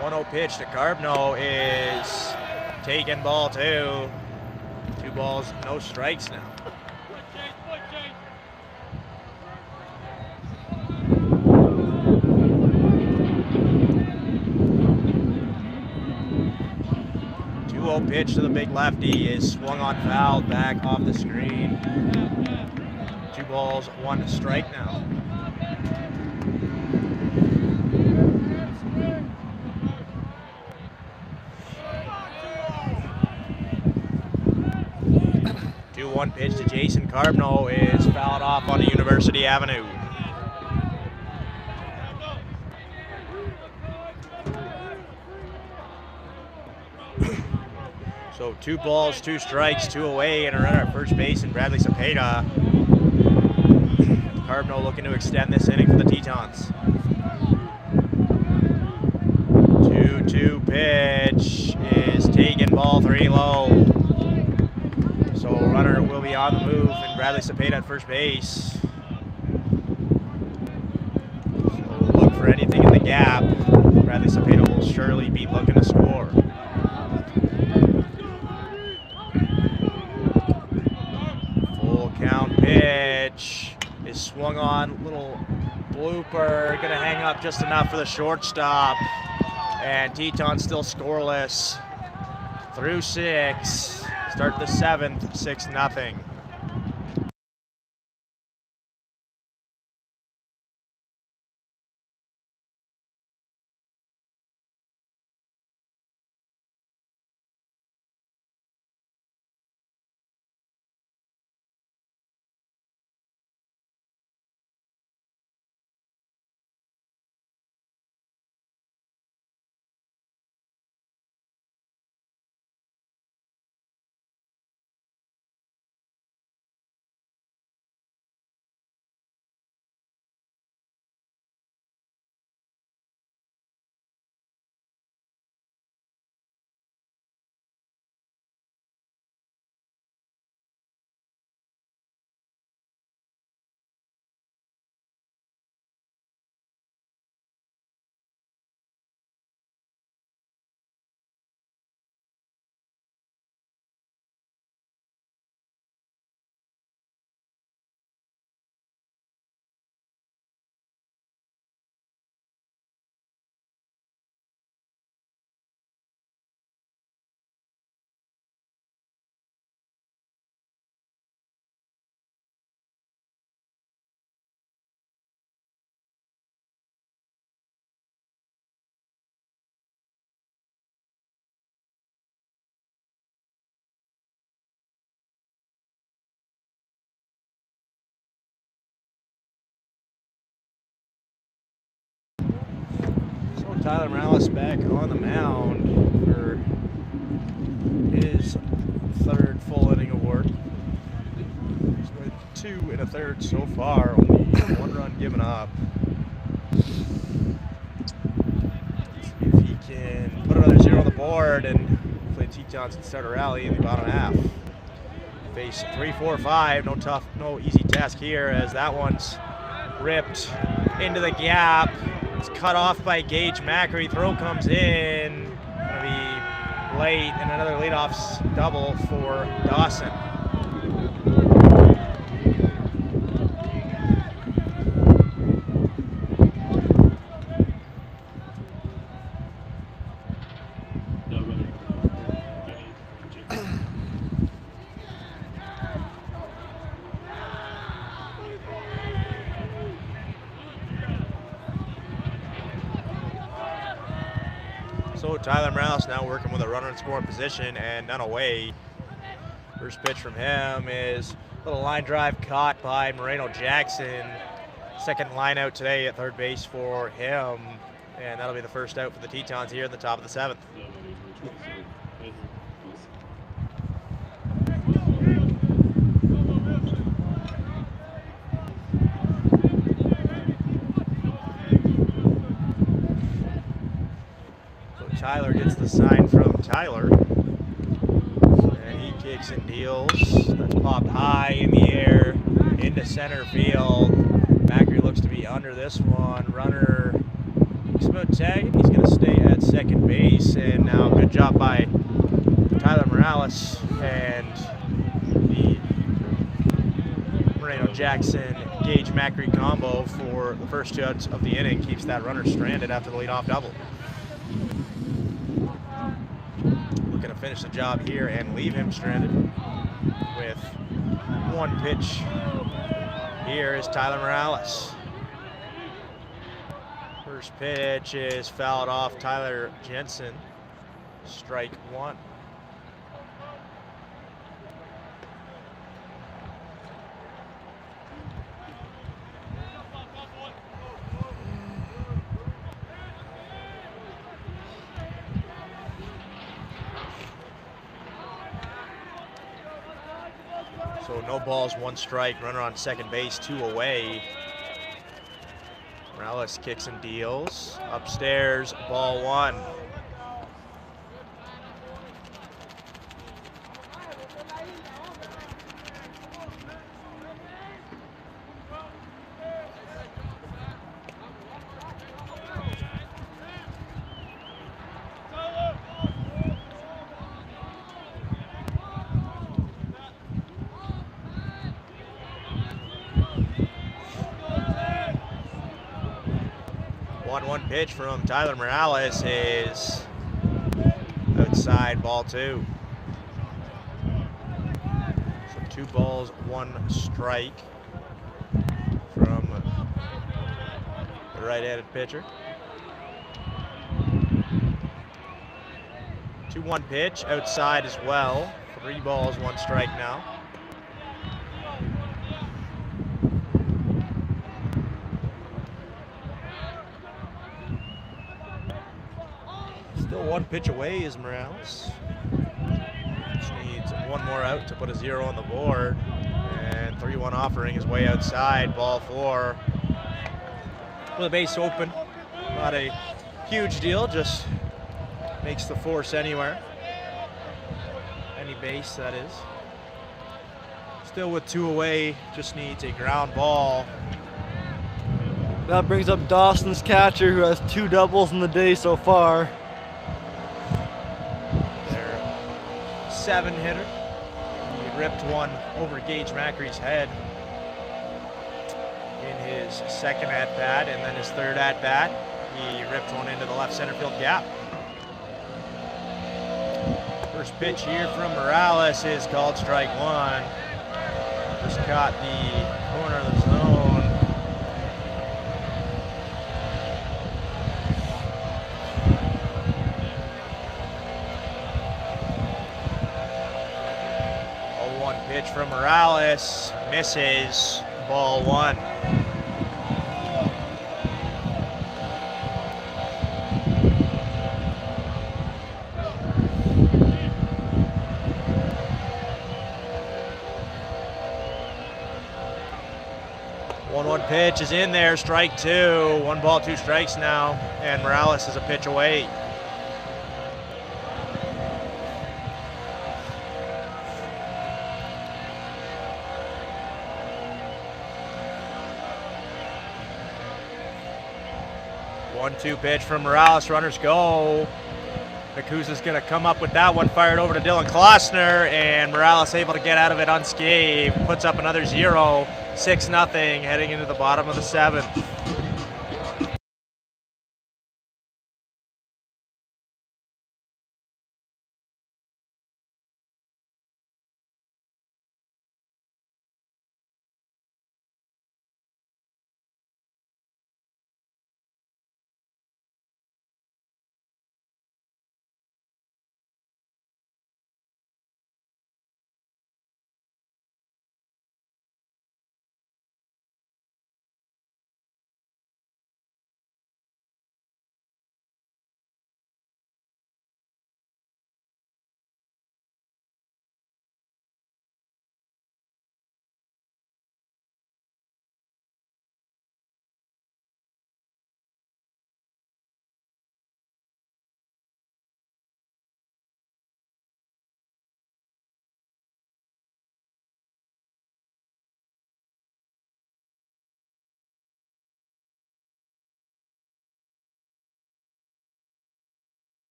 One-0 pitch to Carbno is taken, ball 2. 2 balls, no strikes now. Pitch to the big lefty is swung on, fouled back off the screen. 2 balls, 1 strike now. One pitch to Jason Carbno is fouled off on University Avenue. So 2 balls, 2 strikes, 2 away, and a runner at first base, and Bradley Cepeda. Carbno looking to extend this inning for the Tetons. 2-2 pitch is taken, ball 3 low. So a runner will be on the move, and Bradley Cepeda at first base. So look for anything in the gap. Bradley Cepeda will surely be looking to score. Full count pitch is swung on, little blooper, gonna hang up just enough for the shortstop. And Teton still scoreless through 6. Start the 7th, 6-0. So Tyler Morales back on the mound for his third full inning of work. He's with 2 1/3 so far, only 1 run given up. See if he can put another 0 on the board and hopefully the Tetons can start a rally in the bottom half. Face 3, 4, 5. No easy task here as that one's ripped into the gap. It's cut off by Gage Macri. Throw comes in. Gonna be late, and another leadoff double for Dawson. So Tyler Morales now working with a runner in scoring position and none away. First pitch from him is a little line drive caught by Moreno Jackson. Second line out today at third base for him. And that'll be the first out for the Tetons here in the top of the 7th. Tyler gets the sign from Tyler, and he kicks and deals. That's popped high in the air into center field. Macri looks to be under this one. Runner looks about tagging. He's going to stay at second base, and now good job by Tyler Morales and the Moreno Jackson Gage Macri combo for the first 2 outs of the inning. Keeps that runner stranded after the leadoff double. Looking to finish the job here and leave him stranded with 1 pitch. Here is Tyler Morales. First pitch is fouled off Tyler Jensen. Strike 1. So no balls, 1 strike, runner on second base, 2 away. Morales kicks and deals. Upstairs, ball 1. One pitch from Tyler Morales is outside, ball 2. So 2 balls, 1 strike from the right-handed pitcher. 2-1 pitch, outside as well. 3 balls, 1 strike now. Still 1 pitch away is Morales. Just needs 1 more out to put a 0 on the board. And 3-1 offering is way outside, ball 4. With a base open, not a huge deal, just makes the force anywhere. Any base, that is. Still with 2 away, just needs a ground ball. That brings up Dawson's catcher, who has 2 doubles in the day so far. 7-hitter. He ripped one over Gage Macri's head in his second at-bat, and then his third at-bat, he ripped one into the left center field gap. First pitch here from Morales is called strike 1. Just caught the corner of the zone. Pitch from Morales, misses, ball 1. 1-1 pitch is in there, strike 2. 1 ball, 2 strikes now, and Morales is a pitch away. One-two pitch from Morales, runners go. Nakusa's going to come up with that one, fired over to Dylan Klossner, and Morales able to get out of it unscathed, puts up another 0, 6-0, heading into the bottom of the 7th.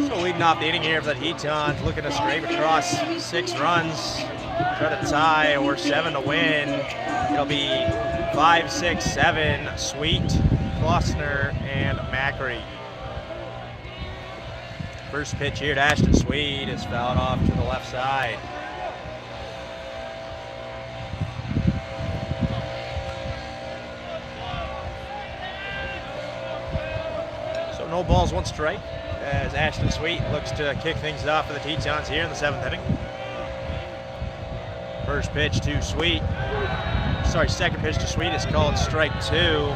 So leading off the inning here for the Tetons, looking to scrape across 6 runs, try to tie or 7 to win. It'll be 5, 6, 7, Sweet, Klossner, and Macri. First pitch here to Ashton Sweet is fouled off to the left side. So no balls, 1 strike, as Ashton Sweet looks to kick things off for the Tetons here in the 7th inning. First pitch to Sweet, second pitch to Sweet is called strike 2.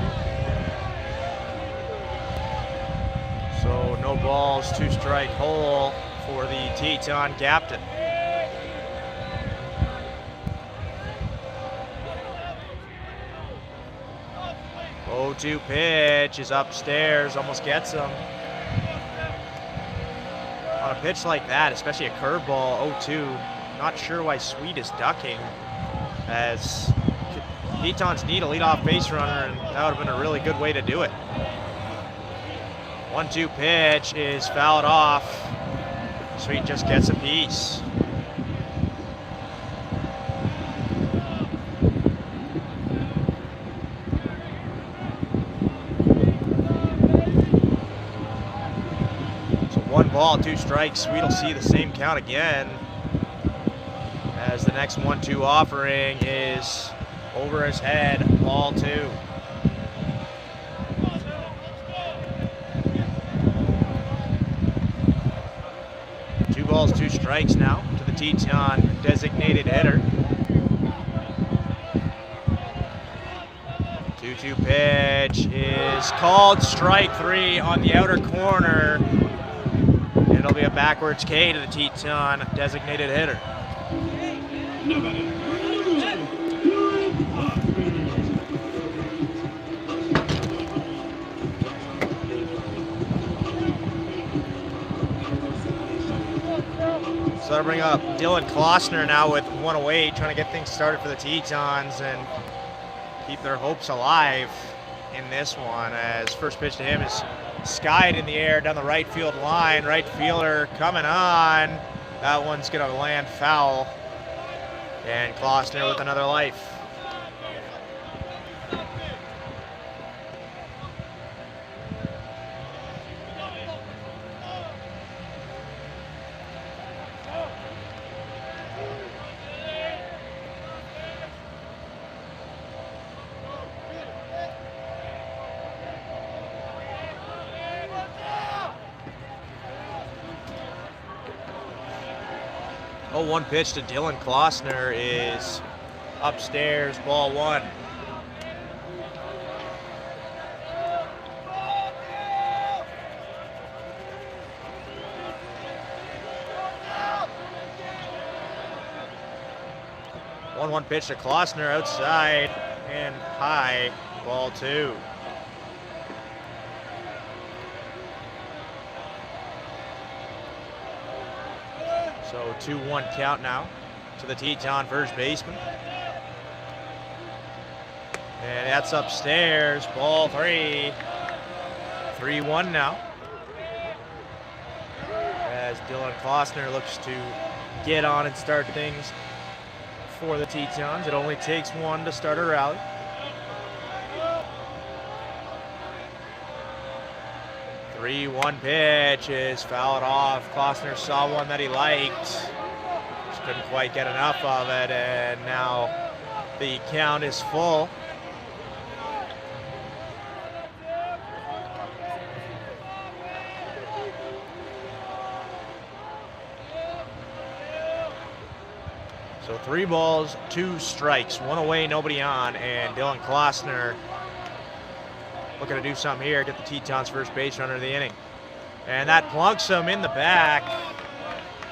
So no balls, 2-strike hole for the Teton captain. Oh, 0-2 pitch is upstairs, almost gets him. On a pitch like that, especially a curveball, 0-2, not sure why Sweet is ducking, as Tetons need a leadoff base runner, and that would have been a really good way to do it. 1-2 pitch is fouled off. Sweet just gets a piece. So 1 ball, 2 strikes. Sweet will see the same count again, as the next 1-2 offering is over his head, ball 2. Balls, 2 strikes now to the Teton designated hitter. 2-2 pitch is called strike 3 on the outer corner. It'll be a backwards K to the Teton designated hitter. So that'll bring up Dylan Klossner now with 1 away, trying to get things started for the Tetons and keep their hopes alive. in this one, as first pitch to him is skied in the air down the right field line. Right fielder coming on. That one's going to land foul. And Klossner with another life. Oh, one pitch to Dylan Klossner is upstairs, ball one. One pitch to Klossner outside and high, ball two. So 2-1 count now to the Teton first baseman. And that's upstairs, ball three. 3-1 now. As Dylan Klossner looks to get on and start things for the Tetons. It only takes one to start a rally. The 3-1 pitch is fouled off. Klossner saw one that he liked. Just couldn't quite get enough of it, and now the count is full. So 3 balls, 2 strikes, 1 away, nobody on, and Dylan Klossner looking to do something here, get the Tetons first base runner of the inning. And that plunks him in the back.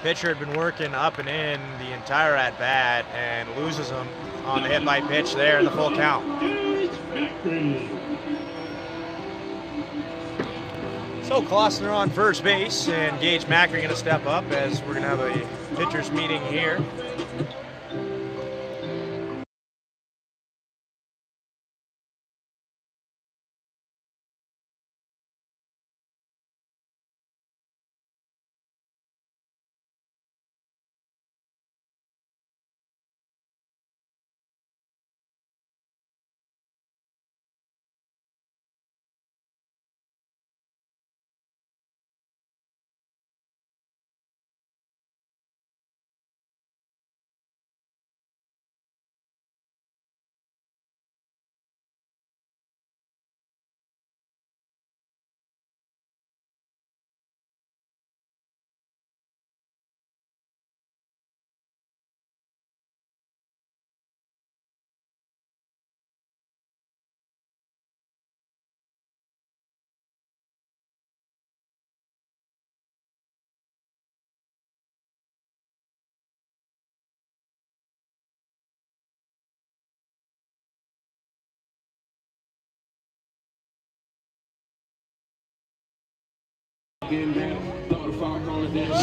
Pitcher had been working up and in the entire at-bat and loses him on the hit by pitch there in the full count. So Klossner on first base, and Gage Macri going to step up as we're going to have a pitchers meeting here.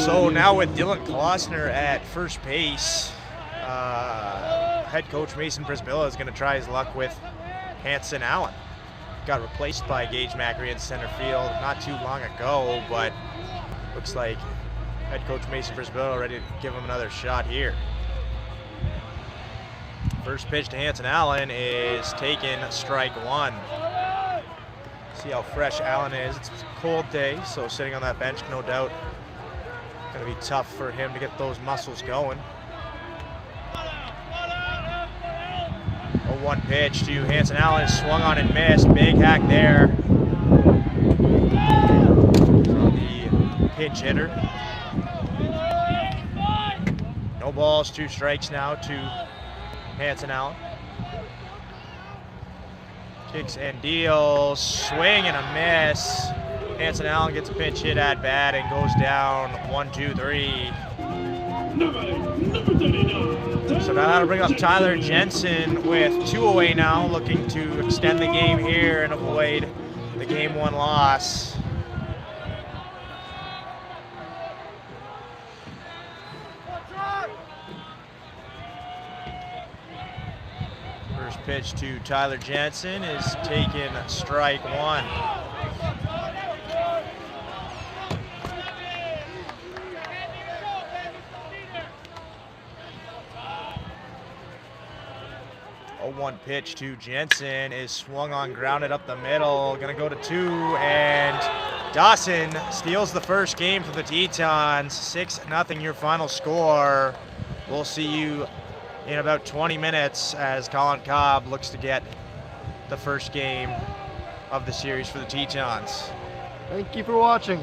So now with Dylan Klossner at first base, head coach Mason Brisbilla is going to try his luck with Hanson Allen. Got replaced by Gage Macri in center field not too long ago, but looks like head coach Mason Brisbilla ready to give him another shot here. First pitch to Hanson Allen is taken, strike one. See how fresh Allen is. It's a cold day, so sitting on that bench, no doubt, going to be tough for him to get those muscles going. 0-1 pitch to Hanson Allen, swung on and missed. Big hack there from the pinch hitter. No balls, 2 strikes now to Hanson Allen. Kicks and deals, swing and a miss. Hanson Allen gets a pinch hit at bat and goes down 1-2-3. So now that'll bring up Tyler Jensen with 2 away now, looking to extend the game here and avoid the game 1 loss. pitch to Tyler Jensen is taken strike one. A 1 pitch to Jensen is swung on, grounded up the middle. Gonna go to 2, and Dawson steals the first game for the Tetons. 6-0 your final score. We'll see you in about 20 minutes as Colin Cobb looks to get the first game of the series for the Tetons. Thank you for watching.